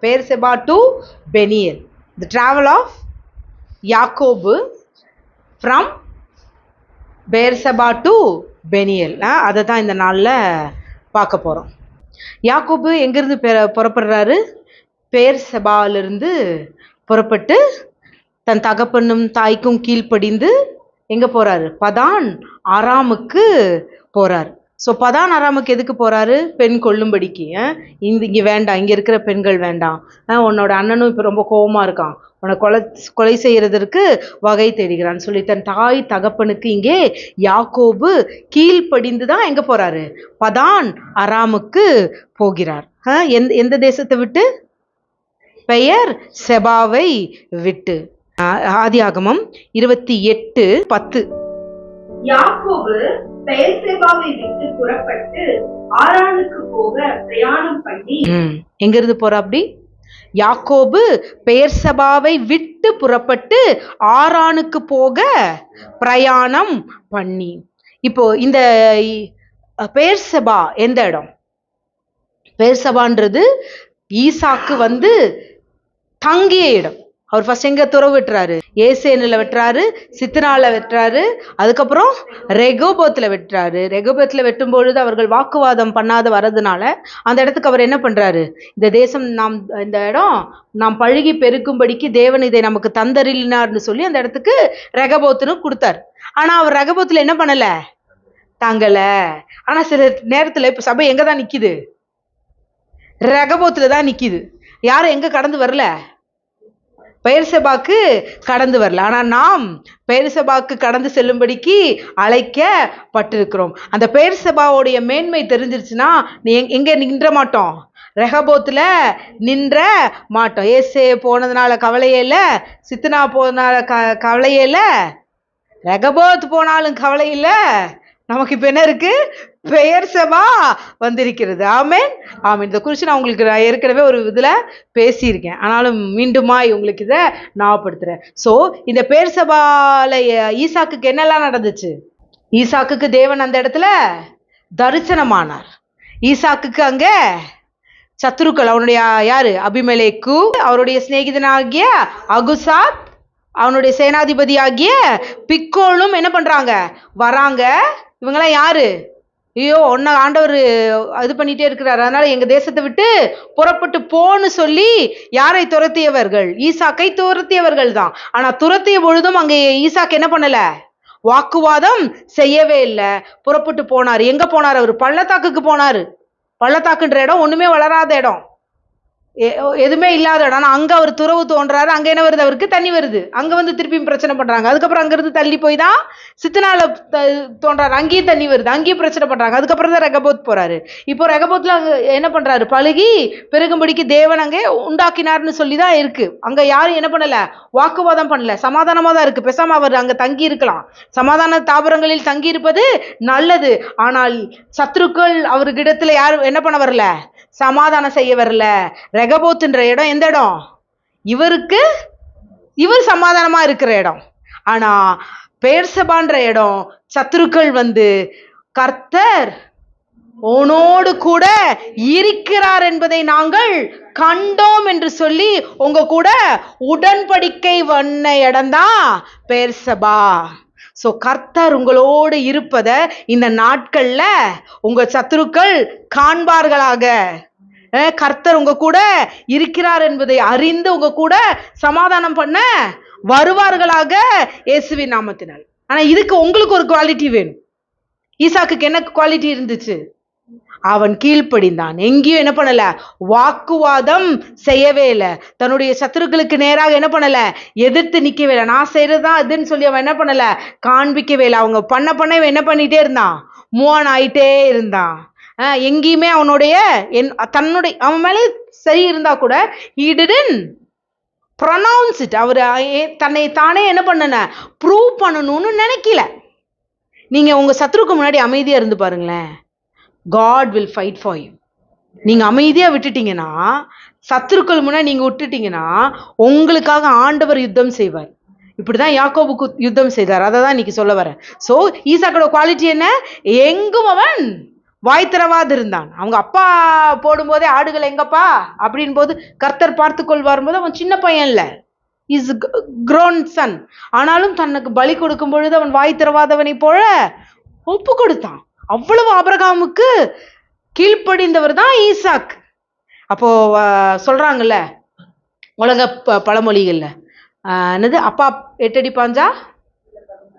Beersheba to Peniel. The travel of யாக்கோபு from Beersheba to Peniel. அதை தான் இந்த நாளில் பார்க்க போகிறோம். யாக்கோபு எங்கேருந்து புறப்படுறாரு? பெயர்செபாலிருந்து புறப்பட்டு தன் தகப்பனும் தாய்க்கும் கீழ்ப்படிந்து எங்கே போகிறாரு? பதான் ஆராமுக்கு போகிறார். ஸோ பதான் ஆராமுக்கு எதுக்கு போகிறாரு? பெண் கொள்ளும்படிக்கு. இங்கே வேண்டாம், இங்கே இருக்கிற பெண்கள் வேண்டாம், உன்னோட அண்ணனும் இப்போ ரொம்ப கோபமாக இருக்கான், உன்னை கொலை செய்கிறதற்கு வகை தேடுகிறான்னு சொல்லி தன் தாய் தகப்பனுக்கு இங்கே யாக்கோபு கீழ்ப்படிந்து தான் எங்கே போகிறாரு? பதான் ஆராமுக்கு போகிறார். எந்த தேசத்தை விட்டு? பெயர்செபாவை விட்டு. ஆதியாகமம் 28:10. யாக்கோபு பெயர்செபாவை விட்டு புறப்பட்டு ஆரானுக்கு போக பிரயாணம் பண்ணி. எங்கிருந்து போறா? அப்படி யாக்கோபு பெயர்செபாவை விட்டு புறப்பட்டு ஆரானுக்கு போக பிரயாணம் பண்ணி. இப்போ இந்த பெயர்செபா எந்த இடம்? பெயர்செபான்றது ஈசாக்கு தங்கிய இடம். அவர் ஃபர்ஸ்ட் எங்க துறவு வெட்டுறாரு? ஏசேனில் வெட்டுறாரு, சித்னால வெட்டுறாரு, அதுக்கப்புறம் ரெகோபோத்தில் வெட்டுறாரு. ரெகோபோத்தில் வெட்டும் பொழுது அவர்கள் வாக்குவாதம் பண்ணாத வரதுனால அந்த இடத்துக்கு அவர் என்ன பண்றாரு? இந்த தேசம் இந்த இடம் நாம் பழுகி பெருக்கும்படிக்கு தேவன் இதை நமக்கு தந்தரினார்னு சொல்லி அந்த இடத்துக்கு ரெகபோத்துன்னு கொடுத்தார். ஆனா அவர் ரெகபோத்துல என்ன பண்ணல? தங்கல. ஆனா சில நேரத்துல இப்ப சபை எங்க தான் நிக்குது? ரெகபோத்துல தான் நிக்குது. யாரும் எங்க கடந்து வரல? பெயர்செபாக்கு கடந்து வரல. ஆனா நாம் பெயர்செபாக்கு கடந்து செல்லும்படிக்கு அழைக்கப்பட்டிருக்கிறோம். அந்த பெயர்செபாவுடைய மேன்மை தெரிஞ்சிருச்சுன்னா எங்க நின்ற மாட்டோம்? ரெகபோத்துல நின்ற மாட்டோம். ஏசே போனதுனால கவலையே இல்லை, சித்னா போனதுனால கவலையே இல்லை, ரெகபோத் போனாலும் கவலை இல்லை. நமக்கு இப்ப என்ன இருக்கு? பெயர்செபா வந்திருக்கிறது. ஆமென், ஆமென். இதை குறித்து நான் உங்களுக்கு ஏற்கனவே ஒரு இதுல பேசியிருக்கேன், ஆனாலும் மீண்டுமாய் உங்களுக்கு இதை ஞாபகப்படுத்துறேன். ஸோ இந்த பெயர்செபால ஈசாக்குக்கு என்னெல்லாம் நடந்துச்சு? ஈசாக்குக்கு தேவன் அந்த இடத்துல தரிசனமானார். ஈசாக்குக்கு அங்க சத்துருக்கள், அவனுடைய யாரு? அபிமெலேக்கு, அவருடைய சிநேகிதனாகிய அகுசாத், அவனுடைய சேனாதிபதி ஆகிய பிக்கோலும் என்ன பண்றாங்க? வராங்க. இவங்கெல்லாம் யாரு? ஐயோ, ஒன்ன ஆண்டவர் இது பண்ணிட்டே இருக்கிறார், அதனால எங்க தேசத்தை விட்டு புறப்பட்டு போன்னு சொல்லி யாரை துரத்தியவர்கள்? ஈசாக்கை துரத்தியவர்கள் தான். ஆனா துரத்திய பொழுதும் அங்கே ஈசாக்கு என்ன பண்ணல? வாக்குவாதம் செய்யவே இல்லை, புறப்பட்டு போனார். எங்க போனார்? அவர் பள்ளத்தாக்குக்கு போனாரு. பள்ளத்தாக்குன்ற இடம் ஒண்ணுமே வளராத இடம், எதுவுமே இல்லாத இடம். ஆனா அங்க அவர் துறவு தோன்றாரு. அங்க என்ன வருது? அவருக்கு தண்ணி வருது. அங்க திருப்பியும் பிரச்சனை பண்றாங்க. அதுக்கப்புறம் அங்க இருந்து தள்ளி போய் தான் சித்தனால தோன்றாரு. அங்கேயும் தண்ணி வருது, அங்கேயும் பிரச்சனை பண்றாங்க. அதுக்கப்புறம் தான் ரெகபோத் போறாரு. இப்போ ரெகபோத்ல அங்க என்ன பண்றாரு? பழுகி பெருகும்படிக்கு தேவன் அங்கே உண்டாக்கினார்னு சொல்லிதான் இருக்கு. அங்க யாரும் என்ன பண்ணல? வாக்குவாதம் பண்ணல, சமாதானமா தான் இருக்கு. பேசாம அவர் அங்க தங்கி இருக்கலாம். சமாதான தாபரங்களில் தங்கி இருப்பது நல்லது. ஆனால் சத்துருக்கள் அவர்கிடத்துல யாரும் என்ன பண்ண வரல? சமாதானம் செய்ய வரல. ரெகபோத்துன்ற இடம் எந்த இடம்? இவர் சமாதானமா இருக்கிற இடம். ஆனா பெயர்செபான்ற இடம் சத்துருக்கள் கர்த்தர் உன்னோடு கூட இருக்கிறார் என்பதை நாங்கள் கண்டோம் என்று சொல்லி உங்க கூட உடன்படிக்கை பண்ண இடம்தான் பெயர்செபா. சோ கர்த்தர் உங்களோடு இருப்பத இந்த நாட்கள்ல உங்க சத்துருக்கள் காண்பார்களாக. கர்த்தர் உங்க கூட இருக்கிறார் என்பதை அறிந்து உங்க கூட சமாதானம் பண்ண வருவார்களாக இயேசுவின் நாமத்தினால். ஆனா இதுக்கு உங்களுக்கு ஒரு குவாலிட்டி வேணும். ஈசாக்குக்கு என்ன குவாலிட்டி இருந்துச்சு? அவன் கீழ்ப்படிந்தான். எங்கேயும் என்ன பண்ணல? வாக்குவாதம் செய்யவே இல்லை. தன்னுடைய சத்துருக்களுக்கு நேராக என்ன பண்ணல? எதிர்த்து நிக்கவே இல்லை. நான் செய்யறதுதான் இதுன்னு சொல்லி அவன் என்ன பண்ணல? காண்பிக்கவே இல்லை. அவங்க பண்ண இவன் என்ன பண்ணிட்டே இருந்தான்? மூவ் ஆயிட்டே இருந்தான். எங்கேயுமே அவனுடைய தன்னுடைய அவன் மேலே சரி இருந்தா கூட he didn't pronounce it. அவர் தன்னை தானே என்ன பண்ணன? ப்ரூவ் பண்ணணும்னு நினைக்கல. நீங்க உங்க சத்துருக்கு முன்னாடி அமைதியா இருந்து பாருங்களேன். God will fight for you. நீங்க அமைதியா விட்டுட்டீங்கன்னா, சத்துருக்கள் முன்னாடி நீங்க விட்டுட்டீங்கன்னா உங்களுக்காக ஆண்டவர் யுத்தம் செய்வார். இப்படிதான் யாக்கோபுக்கு யுத்தம் செய்தார். அதை தான் இன்னைக்கு சொல்ல வரேன். சோ ஈசாக்கோட குவாலிட்டி என்ன? எங்கும் அவன் வாய் திறவாது இருந்தான். அவங்க அப்பா போடும்போதே ஆடுகள் எங்கப்பா அப்படின் போது கர்த்தர் பார்த்து கொள்வார் போது அவன் சின்ன பையன் இல்ல, இஸ் grown son. ஆனாலும் தனக்கு பலி கொடுக்கும் பொழுது அவன் வாய் திறவாதவனை போல ஒப்பு கொடுத்தான். அவ்வளவு ஆபிரகாமுக்கு கீழ்ப்படிந்தவர் தான் ஈசாக். அப்போ சொல்றாங்கல்ல உலக பழமொழிகள்ல என்னது, அப்பா 8 அடி பாஞ்சா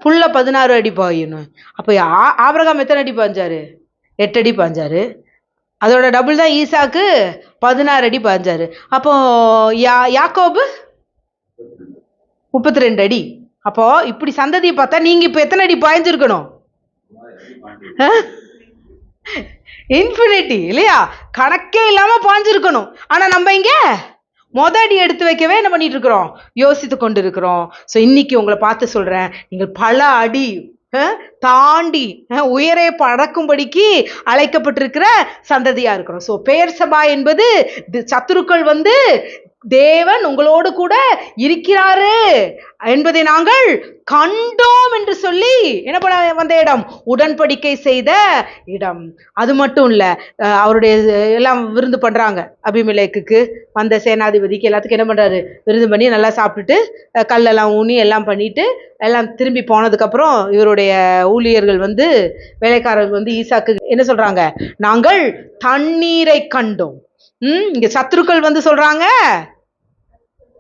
புள்ள 16 அடி பாயணும். அப்போ ஆபிரகாம் எத்தனை அடி பாஞ்சாரு? 8 அடி பாஞ்சாரு. அதோட டபுள் தான் ஈசாக்கு 16 அடி பாஞ்சாரு. அப்போ யாக்கோபு 32 அடி. அப்போ இப்படி சந்ததியை பார்த்தா நீங்க இப்ப எத்தனை அடி பாய்ஞ்சிருக்கணும்? இன்ஃபினிட்டி இல்லையா? கணக்கே இல்லாம பாஞ்சிருக்கணும். ஆனா நம்ம இங்க அடி எடுத்து வைக்கவே என்ன பண்ணிட்டு இருக்கிறோம்? யோசித்து கொண்டு இருக்கிறோம். ஸோ இன்னைக்கு உங்களை பார்த்து சொல்றேன், நீங்கள் பல அடி தாண்டி உயரே பறக்கும்படிக்கு அழைக்கப்பட்டிருக்கிற சந்ததியா இருக்கிறோம். ஸோ பெயர் சபா என்பது சத்துருக்கள் தேவன் உங்களோடு கூட இருக்கிறாரு என்பதை நாங்கள் கண்டோம் என்று சொல்லி என்ன பண்ண வந்த இடம், உடன்படிக்கை செய்த இடம். அது மட்டும் இல்ல, அவருடைய எல்லாம் விருந்து பண்றாங்க. அபிமெலேக்குக்கு வந்த சேனாதிபதிக்கு எல்லாத்துக்கும் என்ன பண்றாரு, விருந்து பண்ணி நல்லா சாப்பிட்டுட்டு கல்லெல்லாம் ஊனி எல்லாம் பண்ணிட்டு எல்லாம் திரும்பி போனதுக்கு அப்புறம் இவருடைய ஊழியர்கள் வேலைக்காரர்கள் ஈசாக்கு என்ன சொல்றாங்க, நாங்கள் தண்ணீரை கண்டோம். இங்க சத்துருக்கள் சொல்றாங்க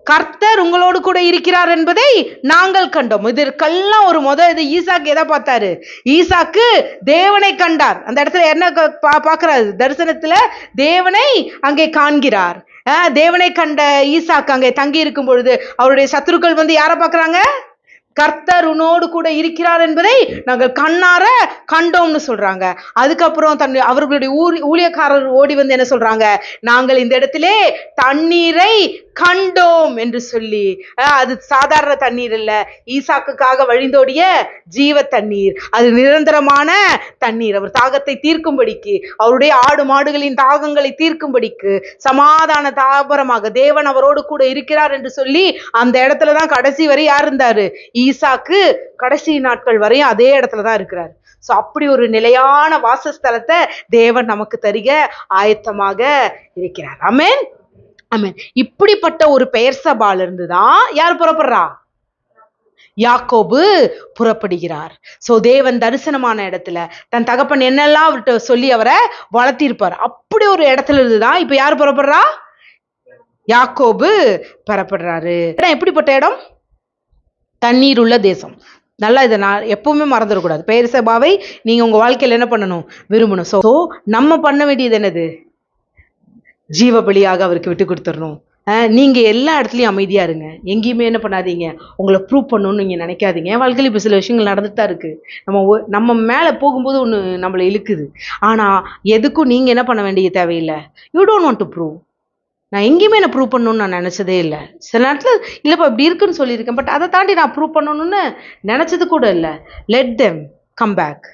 கர்த்தர் உங்களோடு கூட இருக்கிறார் என்பதை நாங்கள் கண்டோம். இதற்கெல்லாம் ஒரு இது ஈசாக்கு எதை பார்த்தாரு? ஈசாக்கு தேவனை கண்டார். அந்த இடத்துல என்ன பார்க்கிறார்? தரிசனத்துல தேவனை அங்கே காண்கிறார். தேவனை கண்ட ஈசாக்கு அங்கே தங்கி இருக்கும் பொழுது அவருடைய சத்துருக்கள் யாரை பார்க்கறாங்க? கர்த்தர் உன்னோடு கூட இருக்கிறார் என்பதை நாங்கள் கண்ணார கண்டோம்னு சொல்றாங்க. அதுக்கப்புறம் அவர்களுடைய ஊழியக்காரர் ஓடி என்ன சொல்றாங்க, நாங்கள் இந்த இடத்திலே தண்ணீரை கண்டோம் என்று சொல்லி. அது சாதாரண தண்ணீர் இல்ல, ஈசாக்குக்காக வழிந்தோடிய ஜீவ தண்ணீர். அது நிரந்தரமான தண்ணீர். அவர் தாகத்தை தீர்க்கும்படிக்கு, அவருடைய ஆடு மாடுகளின் தாகங்களை தீர்க்கும்படிக்கு சமாதான தாபரமாக தேவன் அவரோடு கூட இருக்கிறார் என்று சொல்லி அந்த இடத்துலதான் கடைசி வரை யார் இருந்தாரு? ஈசாக்கு கடைசி நாட்கள் வரையும் அதே இடத்துலதான் இருக்கிறார். சோ அப்படி ஒரு நிலையான வாசஸ்தலத்தை தேவன் நமக்கு தருக ஆயத்தமாக இருக்கிறார். ஆமென், ஆமென். இப்படிப்பட்ட ஒரு பெயர் சபால இருந்துதான் யார் புறப்படுறா? யாக்கோபு புறப்படுகிறார். சோ தேவன் தரிசனமான இடத்துல தன் தகப்பன் என்னெல்லாம் அவர்கிட்ட சொல்லி அவரை வளர்த்திருப்பார். அப்படி ஒரு இடத்துல இருந்துதான் இப்ப யார் புறப்படுறா? யாக்கோபு புறப்படுறாரு. எப்படிப்பட்ட இடம்? தண்ணீர் உள்ள தேசம். நல்லா இதை நான் எப்பவுமே மறந்துடக்கூடாது. பெயர் சபாவை நீங்க உங்க வாழ்க்கையில் என்ன பண்ணணும்? விரும்பணும். ஸோ நம்ம பண்ண வேண்டியது என்னது? ஜீவ பலியாக அவருக்கு விட்டு கொடுத்துடணும். நீங்க எல்லா இடத்துலயும் அமைதியா இருங்க. எங்கேயுமே என்ன பண்ணாதீங்க, உங்களை ப்ரூவ் பண்ணணும்னு நீங்க நினைக்காதீங்க. என் வாழ்க்கையில் இப்போ சில விஷயங்கள் நடந்துட்டு தான் இருக்கு. நம்ம மேல போகும்போது ஒன்று நம்மளை இழுக்குது. ஆனா எதுக்கும் நீங்க என்ன பண்ண வேண்டிய தேவையில்லை. You don't want to prove. நான் எங்கேயுமே என்ன ப்ரூவ் பண்ணணும்னு நான் நினைச்சதே இல்லை. சில நேரத்தில் இல்லைப்பா இப்படி இருக்குன்னு சொல்லியிருக்கேன், பட் அதை தாண்டி நான் ப்ரூவ் பண்ணணும்னு நினைச்சது கூட இல்லை. Let them come back.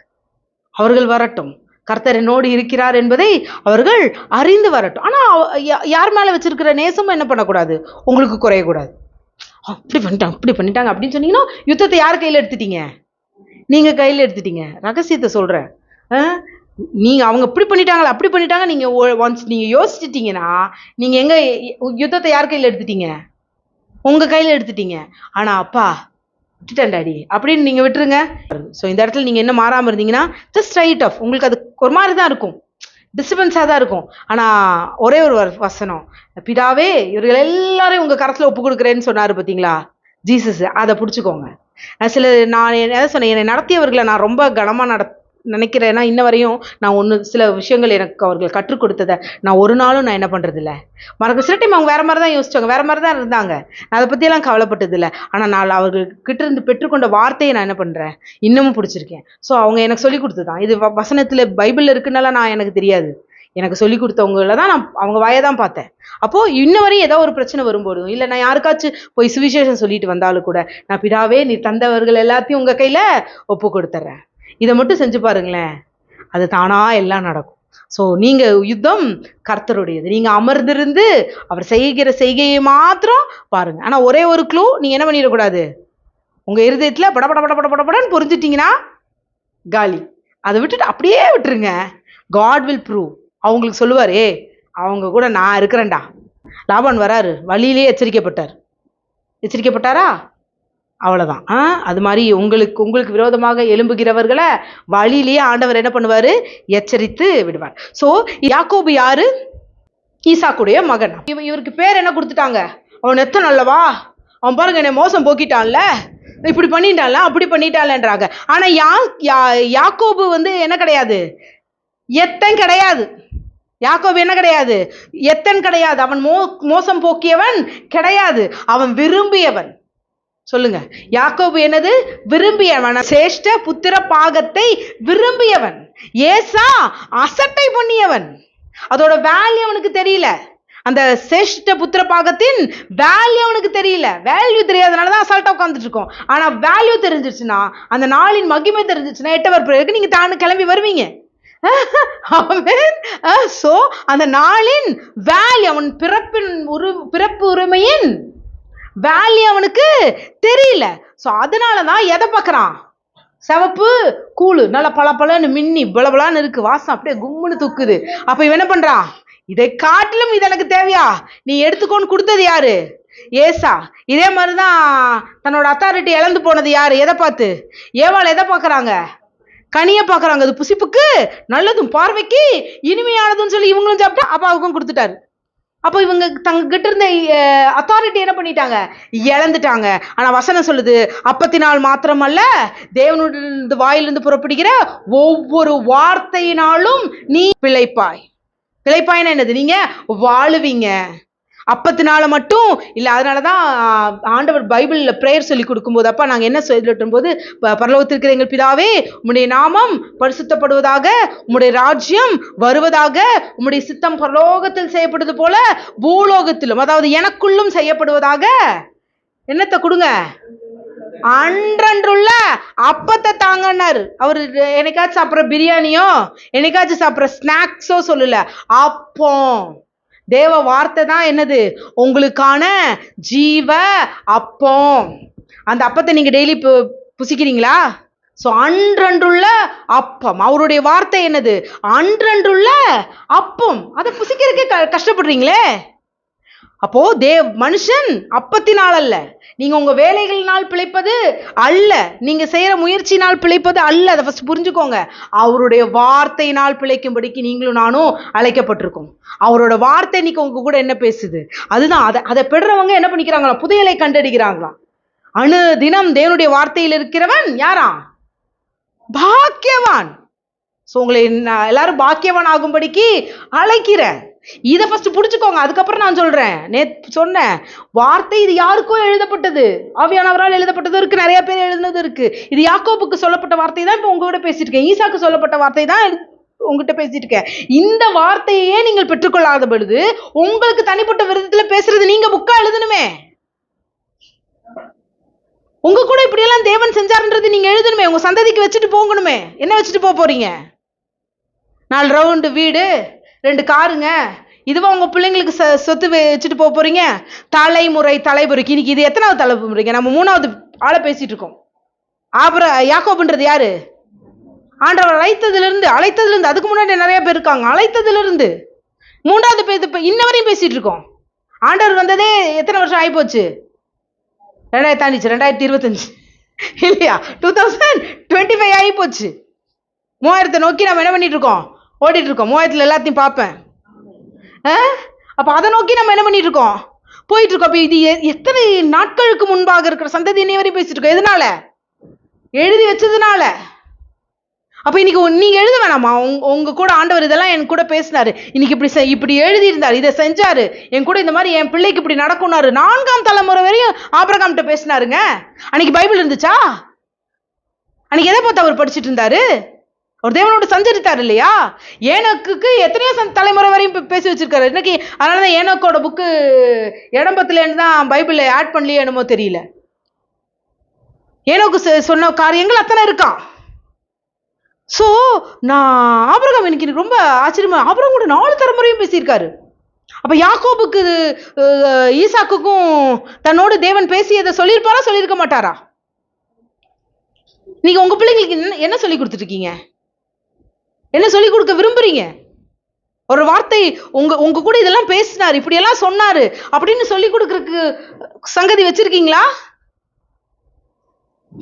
அவர்கள் வரட்டும். கர்த்தர் என்னோடு இருக்கிறார் என்பதை அவர்கள் அறிந்து வரட்டும். ஆனா யார் மேல வச்சிருக்கிற நேசமும் என்ன பண்ணக்கூடாது, உங்களுக்கு குறையக்கூடாது. அப்படி பண்ணிட்டாங்க இப்படி பண்ணிட்டாங்க அப்படின்னு சொன்னீங்கன்னா யுத்தத்தை யார் கையில எடுத்துட்டீங்க? நீங்க கையில எடுத்துட்டீங்க. ரகசியத்தை சொல்றேன். நீங்க அவங்க இப்படி பண்ணிட்டாங்களா அப்படி பண்ணிட்டாங்க, நீங்க ஒன்ஸ் நீங்க யோசிச்சிட்டீங்கன்னா நீங்க எங்க யுத்தத்தை யார் கையில எடுத்துட்டீங்க? உங்க கையில எடுத்துட்டீங்க. ஆனா அப்பா விட்டுட்டேன் டாடி அப்படின்னு நீங்க விட்டுருங்க. ஸோ இந்த இடத்துல நீங்க என்ன மாறாம இருந்தீங்கன்னா ஜஸ்ட் ரைட் ஆஃப். உங்களுக்கு அது ஒரு மாதிரி தான் இருக்கும், டிஸ்டர்பன்ஸாக தான் இருக்கும். ஆனா ஒரே ஒரு வசனம், பிதாவே இவர்கள் எல்லாரையும் உங்க கரத்துல ஒப்பு கொடுக்குறேன்னு சொன்னாரு பார்த்தீங்களா ஜீசஸ். அதை பிடிச்சிக்கோங்க. சில நான் எதை சொன்னேன், என்னை நடத்தியவர்களை நான் ரொம்ப கனமா நினைக்கிறேன்னா இன்ன வரையும் நான் சில விஷயங்கள் எனக்கு அவர்கள் கற்றுக் கொடுத்ததை நான் ஒரு நாளும் நான் என்ன பண்றது இல்லை சில டைம் அவங்க வேற மாதிரி தான் யோசிச்சாங்க, வேற மாதிரி தான் இருந்தாங்க. நான் அதை பற்றியெல்லாம் கவலைப்பட்டது இல்லை. ஆனால் நான் அவர்கள் கிட்ட இருந்து பெற்றுக்கொண்ட வார்த்தையை நான் என்ன பண்றேன், இன்னமும் பிடிச்சிருக்கேன். ஸோ அவங்க எனக்கு சொல்லி கொடுத்துதான். இது வசனத்துல பைபிள்ல இருக்குன்னால நான் எனக்கு தெரியாது, எனக்கு சொல்லி கொடுத்தவங்கள தான் நான் அவங்க வாயை தான் பார்த்தேன். அப்போ இன்ன வரையும் ஏதோ ஒரு பிரச்சனை வரும்போதும் இல்லை நான் யாருக்காச்சும் போய் சுவிசேஷம் சொல்லிட்டு வந்தாலும் கூட நான் பிதாவே நீ தந்தவர்கள் எல்லாத்தையும் உங்க கையில ஒப்பு கொடுத்துட்றேன், இதை மட்டும் செஞ்சு பாருங்களேன், அது தானா எல்லாம் நடக்கும். ஸோ நீங்க யுத்தம் கர்த்தருடையது. நீங்க அமர்ந்திருந்து அவர் செய்கிற செய்கையை மாத்திரம் பாருங்க. ஆனா ஒரே ஒரு க்ளூ, நீங்க என்ன பண்ணிடக்கூடாது, உங்க இருதயத்துல படபட படபட படபடன்னு புரிஞ்சிட்டீங்கன்னா காலி. அதை விட்டுட்டு அப்படியே விட்டுருங்க. God will prove. அவங்களுக்கு சொல்லுவார், அவங்க கூட நான் இருக்கிறேன்டா. லாபான் வராரு, வழியிலே எச்சரிக்கப்பட்டாரா? அவ்வளோதான். அது மாதிரி உங்களுக்கு விரோதமாக எழும்புகிறவர்களை வழியிலேயே ஆண்டவர் என்ன பண்ணுவார்? எச்சரித்து விடுவார். ஸோ யாக்கோபு யாரு? ஈசாக்குடைய மகன். இவருக்கு பேர் என்ன கொடுத்துட்டாங்க? அவன் எத்தனை நல்லவா, அவன் பாருங்க என்னை மோசம் போக்கிட்டான்ல, இப்படி பண்ணிட்டான்ல, அப்படி பண்ணிட்டான்லன்றாங்க. ஆனா யாக்கோபு என்ன கிடையாது? எத்தன் கிடையாது. யாக்கோபு என்ன கிடையாது? எத்தன் கிடையாது. அவன் மோசம் போக்கியவன் கிடையாது, அவன் விரும்பியவன். சொல்லுங்க, யாக்கோபு என்னது? விரும்பியவன். சேஷ்ட புத்திர பாகத்தை விரும்பியவன். ஏசா அசட்டை பண்ணியவன். அதோட வேல்யூ அவனுக்கு தெரியல. அந்த சேஷ்ட புத்திர பாகத்தின் வேல்யூ அவனுக்கு தெரியல. வேல்யூ தெரியாதனாலதான் அசால்ட்டா உட்காந்துட்டு இருக்கோம். ஆனா வேல்யூ தெரிஞ்சிருச்சுன்னா, அந்த நாளின் மகிமை தெரிஞ்சிருச்சுன்னா, 8 hour பிறகு நீங்க தானே கிளம்பி வருவீங்க. சோ அந்த நாளின் வேல்யூ, அவன் பிறப்பு உரிமையின் வேல்யூ அவனுக்கு தெரியல. சோ அதனாலதான் எதை பார்க்கறான்? சிவப்பு கூழு நல்ல பளபளன்னு மின்னி பளபளன்னு இருக்கு, வாசம் அப்படியே கும்முன்னு தூக்குது. அப்ப இவன் என்ன பண்றான்? இதை காட்டிலும் இது எனக்கு தேவையா, நீ எடுத்துக்கோன்னு கொடுத்தது யாரு? ஏசா. இதே மாதிரிதான் தன்னோட அத்தாரிட்டி இழந்து போனது யாரு? எதை பார்த்து? ஏவாள் எதை பார்க்கறாங்க? கனியை பார்க்கறாங்க. அது புசிப்புக்கு நல்லதும் பார்வைக்கு இனிமையானதுன்னு சொல்லி இவங்களும் சாப்பிட்டா அப்பாவுக்கும் கொடுத்துட்டாரு. அப்போ இவங்க தங்க கிட்ட இருந்த அத்தாரிட்டி என்ன பண்ணிட்டாங்க? இழந்துட்டாங்க. ஆனா வசனம் சொல்லுது, அப்பத்தினால் மாத்திரமல்ல, தேவனுடைய வாயிலிருந்து புறப்படுகிற ஒவ்வொரு வார்த்தையினாலும் நீ பிழைப்பாய். பிழைப்பாய்னா என்னது? நீங்க வாழுவீங்க. அப்பத்தினால மட்டும் இல்ல. அதனாலதான் ஆண்டவர் பைபிள்ல பிரேயர் சொல்லி கொடுக்கும்போது, அப்பா நாங்க என்ன சொல்லிட்டும் போது, பரலோகத்தில் இருக்கிற எங்கள் பிதாவே, உம்முடைய நாமம் பரிசுத்தப்படுவதாக, உம்முடைய ராஜ்யம் வருவதாக, உம்முடைய சித்தம் பரலோகத்தில் செய்யப்படுவது போல பூலோகத்திலும், அதாவது எனக்குள்ளும் செய்யப்படுவதாக. என்னத்தை கொடுங்க? அன்றன்றுள்ள அப்பத்தை தாங்கன்னாரு. அவரு என்னைக்காச்சும் சாப்பிட்ற பிரியாணியோ என்னைக்காச்சும் சாப்பிட்ற ஸ்நாக்ஸோ சொல்லல, அப்போ தேவ வார்த்தை தான் என்னது? உங்களுக்கான ஜீவ அப்பம். அந்த அப்பத்தை நீங்க டெய்லி புசிக்கிறீங்களா? சோ அன்றன்றுள்ள அப்பம். அவருடைய வார்த்தை என்னது? அன்றன்றுள்ள அப்பம். அதை புசிக்கிறதுக்கே கஷ்டப்படுறீங்களே. அப்போ மனுஷன் அப்பத்தினால் அல்ல, நீங்க உங்க வேலைகளினால் பிழைப்பது அல்ல, நீங்க செய்யற முயற்சியினால் பிழைப்பது அல்ல. அதை ஃபர்ஸ்ட் புரிஞ்சுக்கோங்க. அவருடைய வார்த்தையினால் பிழைக்கும்படிக்கு நீங்களும் நானும் அழைக்கப்பட்டிருக்கோம். அவரோட வார்த்தை இன்னைக்கு உங்க கூட என்ன பேசுது? அதுதான். அதை பெறுறவங்க என்ன பண்ணிக்கிறாங்களா? புதையலை கண்டடிக்கிறாங்களாம். அணு தினம் தேவனுடைய வார்த்தையில் இருக்கிறவன் யாரா? பாக்கியவான். சோ உங்களை எல்லாரும் பாக்கியவான் ஆகும்படிக்கு அழைக்கிறேன். இதை ஃபர்ஸ்ட் புடிச்சுக்கோங்க. அதுக்கப்புறம் நான் சொல்றேன். சொன்னேன் வார்த்தை இது யாருக்கோ எழுதப்பட்டது, ஆவியானவரால் எழுதப்பட்டது இருக்கு, நிறைய பேர் எழுதுனது இருக்கு. இது யாக்கோபுக்கு சொல்லப்பட்ட வார்த்தை தான் இப்ப உங்ககிட்ட பேசிட்டு இருக்கேன். ஈசாக்கு சொல்லப்பட்ட வார்த்தை தான் உங்ககிட்ட பேசிட்டு இருக்கேன். இந்த வார்த்தையே நீங்கள் பெற்றுக்கொள்ளாத பொழுது உங்களுக்கு தனிப்பட்ட விருதத்துல பேசுறது நீங்க புக்கா எழுதணுமே. உங்க கூட இப்படி எல்லாம் தேவன் செஞ்சாருன்றது நீங்க எழுதணுமே. உங்க சந்ததிக்கு வச்சுட்டு போகணுமே. என்ன வச்சுட்டு போறீங்க? 4 ரவுண்டு வீடு, 2 காருங்க, இதுவா உங்க பிள்ளைங்களுக்கு சொத்து வச்சுட்டு போறீங்க? தலைமுறைக்கு இன்னைக்கு இது எத்தனாவது தலைமுறைங்க? நம்ம 3வது ஆளை பேசிட்டு இருக்கோம். அப்புறம் யாக்கோபுன்றது யாரு? ஆண்டவர் அழைத்ததுல இருந்து அதுக்கு முன்னாடி நிறைய பேர் இருக்காங்க. அழைத்ததுல இருந்து 3வது பேர் இன்ன வரையும் பேசிட்டு இருக்கோம். ஆண்டவர் வந்ததே எத்தனை வருஷம் ஆகி போச்சு? 2025 இல்லையா? 2025 ஆகி போச்சு. 3000 நோக்கி நம்ம என்ன பண்ணிட்டு இருக்கோம்? ஓடிட்டு இருக்கோம். 3000 எல்லாத்தையும் பார்ப்பேன். அப்ப அதை நோக்கி நம்ம என்ன பண்ணிட்டு இருக்கோம்? போயிட்டு இருக்கோம். அப்ப இது எத்தனை நாட்களுக்கு முன்பாக இருக்கிற சந்ததி இன்னை வரையும் பேசிட்டு இருக்கோம். எதனால? எழுதி வச்சதுனால. அப்ப இன்னைக்கு நீங்க எழுத வேணாமா? உங்க கூட ஆண்டவர் இதெல்லாம் என் கூட பேசினாரு, இன்னைக்கு இப்படி எழுதி இருந்தாரு, இதை செஞ்சாரு, என் கூட இந்த மாதிரி என் பிள்ளைக்கு இப்படி நடக்கும்னாரு. 4ஆம் தலைமுறை வரையும் ஆபிரகாம்கிட்ட பேசினாருங்க. அன்னைக்கு பைபிள் இருந்துச்சா? அன்னைக்கு எதை பார்த்து அவர் படிச்சுட்டு இருந்தாரு? ஒரு தேவனோட சஞ்சரித்தார் இல்லையா? ஏனோக்குக்கு எத்தனையோ தலைமுறை வரையும் பேசி வச்சிருக்காரு. இன்னைக்கு அதனாலதான் ஏனோக்கோட புக்கு இடம்பத்துலேருந்து தான் பைபிள் ஆட் பண்ணலையே என்னமோ தெரியல. ஏனோக்கு சொன்ன காரியங்கள் அத்தனை இருக்கான். சோ நான் ஆபிரகாம் எனக்கு ரொம்ப ஆச்சரியமா, ஆபிரகாம் கூட 4 தலைமுறையும் பேசியிருக்காரு. அப்ப யாக்கோபுக்கு ஈசாக்குக்கும் தன்னோடு தேவன் பேசியதை சொல்லியிருப்பாரா, சொல்லியிருக்க மாட்டாரா? நீங்க உங்க பிள்ளைங்களுக்கு என்ன சொல்லி கொடுத்துட்டு இருக்கீங்க? என்ன சொல்லி கொடுக்க விரும்புறீங்க? ஒரு வார்த்தை உங்க கூட இதெல்லாம் பேசினாரு, இப்படி எல்லாம் சொன்னாரு அப்படின்னு சொல்லி கொடுக்கறதுக்கு சங்கதி வச்சிருக்கீங்களா?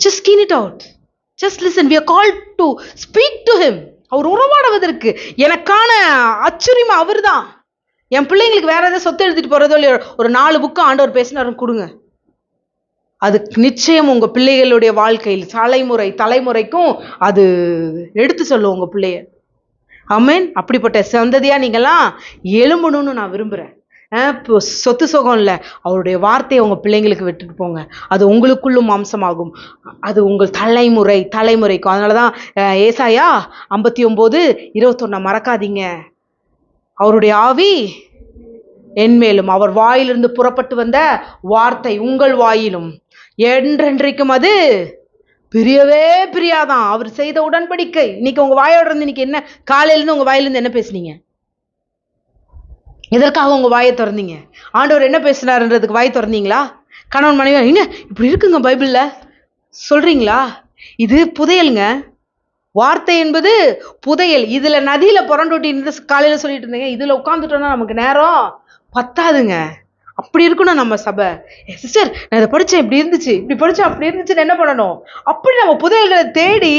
Just keen it out. Just listen. We are called to speak to him. அவர் உறவாடுவதற்கு எனக்கான ஆச்சரியமா அவர்தான். என் பிள்ளைங்களுக்கு வேற ஏதாவது சொத்து எடுத்துட்டு போறதோ இல்லையோ, ஒரு 4 புக்கு ஆண்டவர் பேசினாரு கொடுங்க. அது நிச்சயம் உங்க பிள்ளைகளுடைய வாழ்க்கையில் தலைமுறைக்கும் அது எடுத்து சொல்லும் உங்க பிள்ளைய. ஆமென். அப்படிப்பட்ட சந்ததியா நீங்கெல்லாம் எழும்பணும்னு நான் விரும்புறேன். சொத்து சுகம் இல்லை, அவருடைய வார்த்தையை உங்க பிள்ளைங்களுக்கு விட்டுட்டு போங்க. அது உங்களுக்குள்ளும் மாம்சமாகும். அது உங்கள் தலைமுறைக்கும். அதனாலதான் ஏசாயா 59:21 மறக்காதீங்க. அவருடைய ஆவி என்மேலும், அவர் வாயிலிருந்து புறப்பட்டு வந்த வார்த்தை உங்கள் வாயிலும் என்றென்றைக்கும் அது பிரியவே பிரியாதான். அவர் செய்த உடன்படிக்கை. இன்னைக்கு உங்க வாயோட இருந்து இன்னைக்கு என்ன, காலையிலிருந்து உங்க வாயிலிருந்து என்ன பேசுனீங்க? எதற்காக உங்க வாயை திறந்தீங்க? ஆண்டவர் என்ன பேசினாருன்றதுக்கு வாய் திறந்தீங்களா? கணவன் மனைவி என்ன இப்படி இருக்குங்க பைபிள்ல சொல்றீங்களா? இது புதையலுங்க. வார்த்தை என்பது புதையல். இதுல நதியில புரண்டோட்டி காலையில சொல்லிட்டு இருந்தீங்க, இதுல உட்காந்துட்டோம்னா நமக்கு நேரம் பத்தாதுங்க. அப்படி இருக்கணும் நம்ம சபை. சிஸ்டர் நான் இதை படிச்சேன், இப்படி இருந்துச்சு, இப்படி படிச்சேன், அப்படி இருந்துச்சுன்னு என்ன பண்ணணும்? அப்படி நம்ம புதையல்களை தேடி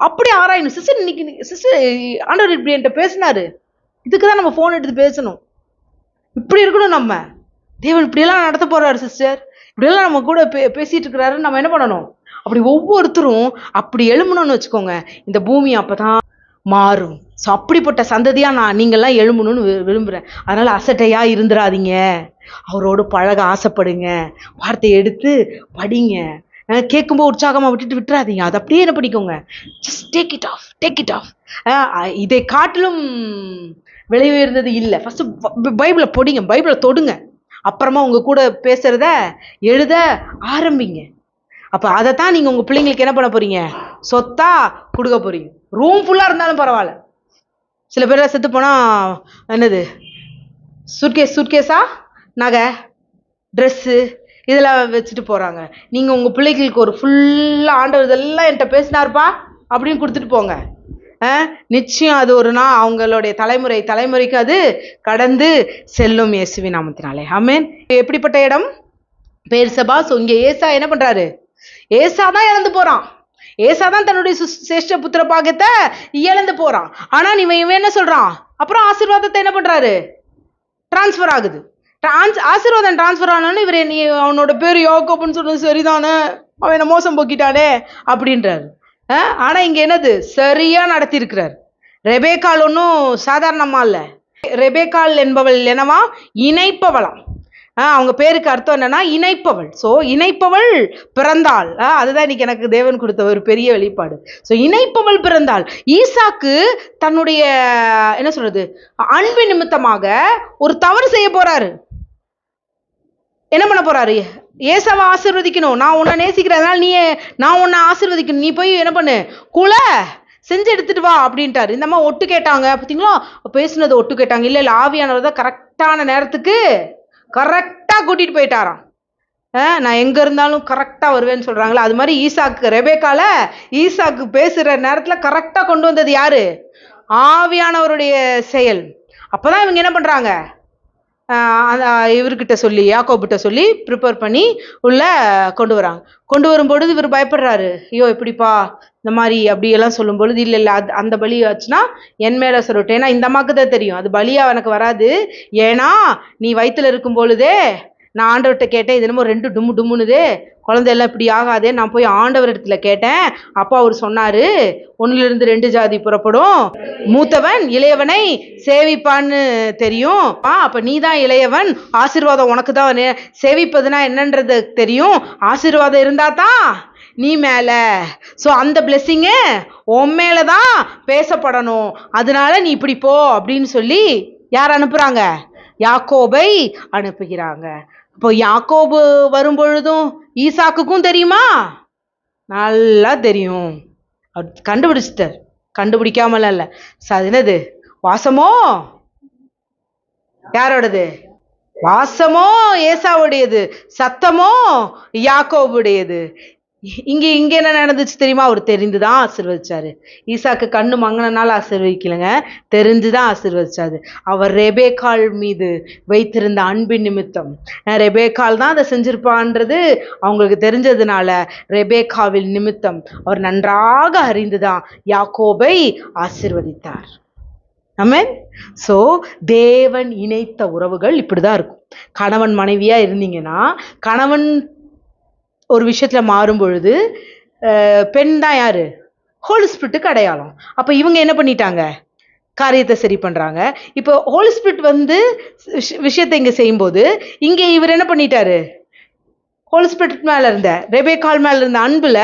அப்படி ஆராயணும். சிஸ்டர் இன்னைக்கு சிஸ்டர் ஆண்டவர் இப்படி என்கிட்ட பேசினாரு, இதுக்குதான் நம்ம போன் எடுத்து பேசணும். இப்படி இருக்கணும் நம்ம. தேவன் இப்படியெல்லாம் நடத்த போறாரு சிஸ்டர், இப்படியெல்லாம் நம்ம கூட பேசிட்டு இருக்கிறாரு. நம்ம என்ன பண்ணணும்? அப்படி ஒவ்வொருத்தரும் அப்படி எழும்பணும்னு வச்சுக்கோங்க, இந்த பூமி அப்பதான் மாறும். ஸோ அப்படிப்பட்ட சந்ததியா நீங்கள்லாம் எழும்பணும்னு விரும்புகிறேன். அதனால அசட்டையா இருந்துடாதீங்க. அவரோடு பழக ஆசைப்படுங்க. வார்த்தையை எடுத்து படிங்க. கேட்கும்போது உற்சாகமாக விட்டுறாதீங்க. அது அப்படியே என்ன பண்ணிக்கோங்க, ஜஸ்ட் டேக் இட் ஆஃப். இதை காட்டிலும் விலை உயர்ந்தது இல்லை. ஃபர்ஸ்ட் பைபிளை படிங்க, பைபிளை தொடுங்க. அப்புறமா உங்க கூட பேசுறத எழுத ஆரம்பிங்க. அப்ப அதைத்தான் நீங்க உங்க பிள்ளைங்களுக்கு என்ன பண்ண போறீங்க? சொத்தா கொடுக்க போறீங்க. ரூம் ஃபுல்லா இருந்தாலும் பரவாயில்ல. சில பேர் செத்து போனா என்னது, சூட்கேஸா நகை, ட்ரெஸ்ஸு இதெல்லாம் வச்சுட்டு போறாங்க. நீங்க உங்க பிள்ளைகளுக்கு ஒரு ஃபுல்லா ஆண்டவர் இதெல்லாம் என்கிட்ட பேசினார்ப்பா அப்படின்னு கொடுத்துட்டு போங்க. நிச்சயம் அது ஒரு நாள் அவங்களுடைய தலைமுறைக்கு அது கடந்து செல்லும், இயேசுவின் நாமத்தினாலே. ஆமென். எப்படிப்பட்ட இடம்? பெயர்சபா. ஸோ இங்க ஏசா என்ன பண்றாரு? ஏசாதான் இழந்து போறான். ஏசாதான் தன்னுடைய சிரேஷ்ட புத்திர பாக்கியத்தை இழந்து போறான். ஆனா இவன் என்ன சொல்றான்? அப்புறம் ஆசீர்வாதத்தை என்ன பண்றாரு? டிரான்ஸ்பர் ஆகுது. ஆசீர்வாதம் டிரான்ஸ்பர் ஆனாலும் இவர் நீ அவனோட பேர் யாக்கோபுன்னு சொன்னது சரிதானே, அவனை மோசம் போக்கிட்டானே அப்படின்றாரு. ஆனா இங்க என்னது, சரியா நடத்தி இருக்கிறார். ரெபேக்கால் ஒன்றும் சாதாரணமா இல்ல. ரெபேக்கால் என்பவள் என்னவா? இணைப்பவளாம். அவங்க பேருக்கு அர்த்தம் என்னன்னா இணைப்பவள். ஸோ இணைப்பவள் பிறந்தாள். அதுதான் இன்னைக்கு எனக்கு தேவன் கொடுத்த ஒரு பெரிய வெளிப்பாடு. ஸோ இணைப்பவள் பிறந்தாள். ஈசாக்கு தன்னுடைய என்ன சொல்றது, அன்பு நிமித்தமாக ஒரு தவறு செய்ய போறாரு. என்ன பண்ண போறாரு? ஏசாவை ஆசீர்வதிக்கணும். நான் உன்னை நேசிக்கிறதுனால நான் உன்னை ஆசீர்வதிக்கணும், நீ போய் என்ன பண்ணு, கூலை செஞ்சு எடுத்துட்டு வா அப்படின்ட்டாரு. இந்த அம்மா ஒட்டு கேட்டாங்க. பார்த்தீங்களா, பேசுனது ஒட்டு கேட்டாங்க. இல்லை ஆவியானவர் தான் கரெக்டான நேரத்துக்கு கரெக்டா கூட்டிட்டு போயிட்டாராம். நான் எங்க இருந்தாலும் கரெக்டா வருவேன்னு சொல்றாங்களா, அது மாதிரி ரெபேக்கால ஈசாக்கு பேசுற நேரத்துல கரெக்டா கொண்டு வந்தது யாரு? ஆவியானவருடைய செயல். அப்பதான் இவங்க என்ன பண்றாங்க, இவர்கிட்ட சொல்லி யாக்கோபிட்ட சொல்லி ப்ரிப்பேர் பண்ணி உள்ள கொண்டு வராங்க. கொண்டு வரும்பொழுது இவர் பயப்படுறாரு. ஐயோ எப்படிப்பா இந்த மாதிரி அப்படியெல்லாம் சொல்லும் பொழுது, இல்லை அந்த பலி ஆச்சுன்னா என் மேல சொல்லிட்டு, ஏன்னா இந்த அம்மாக்கு தான் தெரியும் அது பலியா எனக்கு வராது. ஏன்னா நீ வயிற்றுல இருக்கும் பொழுதே நான் ஆண்டவர்கிட்ட கேட்டேன், இது என்னமோ 2 டும்முனுதே, குழந்தையெல்லாம் இப்படி ஆகாதே. நான் போய் ஆண்டவர் இடத்துல கேட்டேன். அப்போ அவர் சொன்னாரு, 1லிருந்து 2 ஜாதி புறப்படும், மூத்தவன் இளையவனை சேவிப்பான்னு தெரியும். அப்ப நீ தான் இளையவன், ஆசீர்வாதம் உனக்கு தான். சேவிப்பதுனா என்னன்றது தெரியும். ஆசீர்வாதம் இருந்தா தான் நீ மேல. ஸோ அந்த பிளெஸிங்கு உன் மேலதான் பேசப்படணும். அதனால நீ இப்படி போ அப்படின்னு சொல்லி யார் அனுப்புறாங்க? யாக்கோபை அனுப்புகிறாங்க. இப்போ யாக்கோபு வரும்பொழுதும் ஈசாக்குக்கும் தெரியுமா? நல்லா தெரியும். கண்டுபிடிச்சிட்டார். கண்டுபிடிக்காமல இல்ல. என்னது வாசமோ யாரோடது? வாசமோ ஏசாவுடையது, சத்தமோ யாக்கோபுடையது. இங்க இங்க என்ன நடந்துச்சு தெரியுமா? அவர் தெரிந்துதான் ஆசீர்வதிச்சாரு. ஈசாக்கு கண்ணு மங்கினனால ஆசீர்வதிக்கலைங்க, தெரிஞ்சுதான் ஆசீர்வதிச்சாரு. அவர் ரெபேக்காள் மீது வைத்திருந்த அன்பின் நிமித்தம், ரெபேக்காள் தான் அதை செஞ்சிருப்பான்றது அவங்களுக்கு தெரிஞ்சதுனால, ரெபேக்காவின் நிமித்தம் அவர் நன்றாக அறிந்துதான் யாக்கோபை ஆசீர்வதித்தார். ஆமென். சோ தேவன் இணைத்த உறவுகள் இப்படிதான் இருக்கும். கணவன் மனைவியா இருந்தீங்கன்னா, கணவன் ஒரு விஷயத்துல மாறும் பொழுது பெண் தான் யாரு? ஹோலி ஸ்பிரிட்டுக்கு அடையாளம். அப்ப இவங்க என்ன பண்ணிட்டாங்க? காரியத்தை சரி பண்றாங்க. இப்போ ஹோலி ஸ்பிரிட் வந்து விஷயத்தை இங்க செய்யும்போது, இங்க இவர் என்ன பண்ணிட்டாரு? ஹோலி ஸ்பிரிட் மேல இருந்த, ரெபேக்காள் மேல இருந்த அன்புல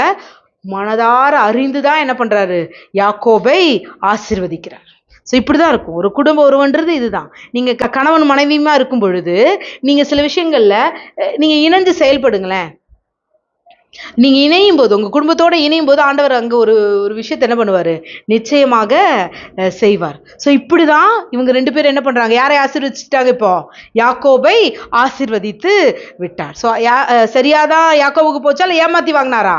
மனதார அறிந்துதான் என்ன பண்றாரு? யாக்கோபை ஆசீர்வதிக்கிறார். ஸோ இப்படிதான் இருக்கும் ஒரு குடும்ப உறவுன்றது. இதுதான். நீங்க கணவன் மனைவியுமா இருக்கும் பொழுது நீங்க சில விஷயங்கள்ல நீங்க இணைந்து செயல்படுங்களேன். நீங்க இணையும் போது, உங்க குடும்பத்தோட இணையும் போது ஆண்டவர் அங்க ஒரு ஒரு விஷயத்தை என்ன பண்ணுவாரு? நிச்சயமாக செய்வார். ஸோ இப்படிதான் இவங்க 2 பேரும் என்ன பண்றாங்க? யாரை ஆசீர்வதிச்சுட்டாங்க? இப்போ யாக்கோபை ஆசீர்வதித்து விட்டார். ஸோ சரியாதான் யாக்கோபுக்கு போச்சா இல்லை ஏமாத்தி வாங்கினாரா?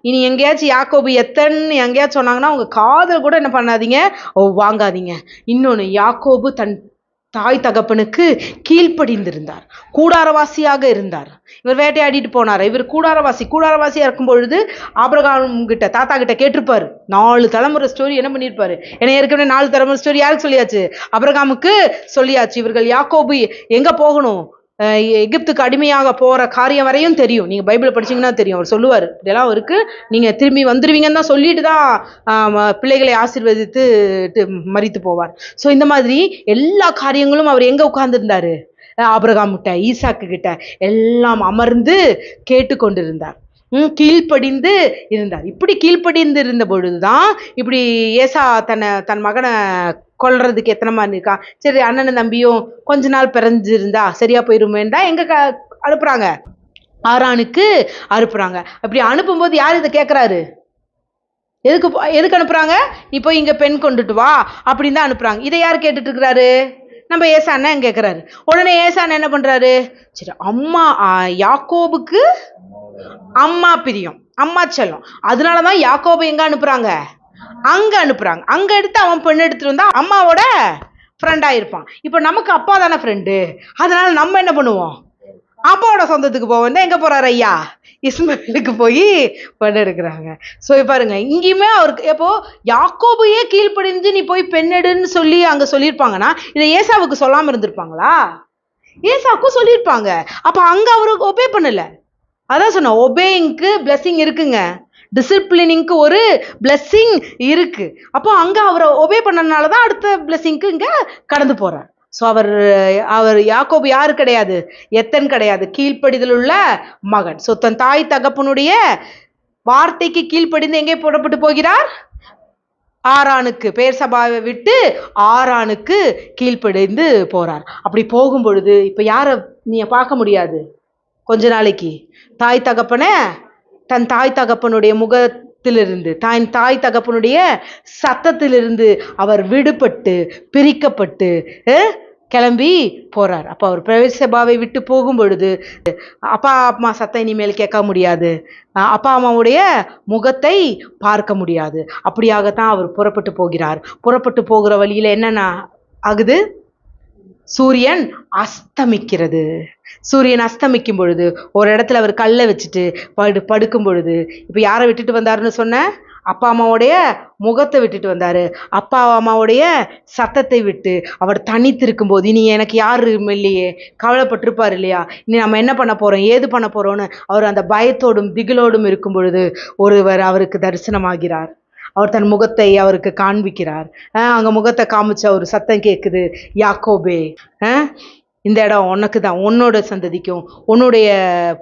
இனி எங்கேயாச்சும் யாக்கோபு எத்தன்னு எங்கேயாச்சும் சொன்னாங்கன்னா உங்க காதல் கூட என்ன பண்ணாதீங்க, வாங்காதீங்க. இன்னொன்னு, யாக்கோபு தன் தாய் தகப்பனுக்கு கீழ்ப்படிந்திருந்தார், கூடாரவாசியாக இருந்தார். இவர் வேட்டையாடிட்டு போனார், இவர் கூடாரவாசியா இருக்கும் பொழுது ஆபிரகாம் கிட்ட, தாத்தா கிட்ட கேட்டிருப்பாரு. 4 தலைமுறை ஸ்டோரி என்ன பண்ணிருப்பாரு? ஏன்னா ஏற்கனவே 4 தலைமுறை ஸ்டோரி யாருக்கு சொல்லியாச்சு? ஆபிரகாமுக்கு சொல்லியாச்சு. இவர்கள் யாக்கோபு எங்க போகணும், எகிப்துக்கு அடிமையாக போற காரியம் வரையும் தெரியும். நீங்க பைபிள் படிச்சீங்கன்னா தெரியும். அவர் சொல்லுவார், இதெல்லாம் இருக்கு, நீங்க திரும்பி வந்துருவீங்கன்னு தான் சொல்லிட்டு தான் பிள்ளைகளை ஆசீர்வதித்து மரித்து போவார். ஸோ இந்த மாதிரி எல்லா காரியங்களும் அவர் எங்க உட்கார்ந்துருந்தாரு? ஆபிரகாம் கிட்ட, ஈசாக்கு கிட்ட எல்லாம் அமர்ந்து கேட்டு கொண்டிருந்தார். கீழ்ப்படிந்து இருந்தார். இப்படி கீழ்ப்படிந்து இருந்த பொழுதுதான் இப்படி ஏசா தன் மகனை கொல்றதுக்கு எத்தனை மாதிரி இருக்கா? சரி, அண்ணன் தம்பியும் கொஞ்ச நாள் பிறந்திருந்தா சரியா போயிருமேண்டா எங்க அனுப்புறாங்க? ஆரானுக்கு அனுப்புறாங்க. அப்படி அனுப்பும்போது யார் இதை கேட்கறாரு? எதுக்கு அனுப்புறாங்க? நீ போய் இங்க பெண் கொண்டுட்டு வா அப்படின்னு தான் அனுப்புறாங்க. இதை யார் கேட்டுட்டு இருக்கிறாரு? நம்ம ஏசா அண்ணன் கேட்கிறாரு. உடனே ஏசா அண்ணன் என்ன பண்றாரு? சரி, அம்மா யாக்கோபுக்கு அம்மா பிரியம், அம்மா செல்லம். அதனாலதான் யாக்கோபு எங்க அனுப்புறாங்க? அங்க அனுப்புறாங்க. அங்க எடுத்து அவன் பெண் எடுத்துட்டு வந்தா அம்மாவோட ஃப்ரெண்டா இருப்பான். இப்ப நமக்கு அப்பா தானே ஃப்ரெண்டு, அதனால நம்ம என்ன பண்ணுவோம்? அப்பாவோட சொந்தத்துக்கு போவோம். எங்க போறாரு ஐயா? இஸ்மாயிலுக்கு போய் பெண் எடுக்கிறாங்க. ஸோ பாருங்க, இங்கேயுமே அவருக்கு எப்போ யாக்கோபையே கீழ்ப்படிஞ்சு நீ போய் பெண்ணெடுன்னு சொல்லி அங்க சொல்லியிருப்பாங்கன்னா, இதை ஏசாவுக்கு சொல்லாம இருந்திருப்பாங்களா? ஏசாவுக்கும் சொல்லியிருப்பாங்க. அப்ப அங்க அவருக்கு ஒபே பண்ணல. அதான் சொன்ன, ஒபேயிங்க்கு பிளெஸிங் இருக்குங்க, டிசிப்ளினிங்க்கு ஒரு பிளெஸிங் இருக்கு. அப்போ அங்க அவரை ஒபே பண்ணனாலதான் அடுத்த பிளெஸிங்க்கு இங்க கடந்து போறார். ஸோ அவர் யாக்கோபு யாரு கிடையாது? எத்தன் கிடையாது, கீழ்ப்படிதல் உள்ள மகன். ஸோ தன் தாய் தகப்பனுடைய வார்த்தைக்கு கீழ்ப்படிந்து எங்கே புறப்பட்டு போகிறார்? ஆரானுக்கு, பெயர்சபாவை விட்டு ஆரானுக்கு கீழ்ப்படிந்து போறார். அப்படி போகும் பொழுது இப்ப யார நீ பார்க்க முடியாது? கொஞ்ச நாளைக்கு தன் தாய் தகப்பனுடைய முகத்திலிருந்து, தாய் தகப்பனுடைய சத்தத்திலிருந்து அவர் விடுபட்டு பிரிக்கப்பட்டு கிளம்பி போறார். அப்ப அவர் பெயர்சபாவை விட்டு போகும் பொழுது அப்பா அம்மா சத்தம் இனிமேல் கேட்க முடியாது, அப்பா அம்மாவுடைய முகத்தை பார்க்க முடியாது. அப்படியாகத்தான் அவர் புறப்பட்டு போகிறார். புறப்பட்டு போகிற வழியில என்னென்ன ஆகுது? சூரியன் அஸ்தமிக்கிறது. சூரியன் அஸ்தமிக்கும் பொழுது ஒரு இடத்துல அவர் கல்லை வச்சுட்டு படுக்கும் பொழுது, இப்ப யாரை விட்டுட்டு வந்தாருன்னு சொன்ன? அப்பா அம்மாவுடைய முகத்தை விட்டுட்டு வந்தாரு. அப்பா அம்மாவுடைய சத்தத்தை விட்டு அவர் தனித்து இருக்கும் போது, இனி எனக்கு யாரும் இல்லையே, கவலைப்பட்டிருப்பார் இல்லையா, இனி நம்ம என்ன பண்ண போறோம், ஏது பண்ண போறோம்னு அவர் அந்த பயத்தோடும் திகிலோடும் இருக்கும் பொழுது ஒருவர் அவருக்கு தரிசனமாகிறார். அவர் தன் முகத்தை அவருக்கு காண்பிக்கிறார். அங்க முகத்தை காமிச்ச ஒரு சத்தம் கேட்குது, யாக்கோபே, இந்த இடம் உனக்கு தான், உன்னோட சந்ததிக்கும் உன்னுடைய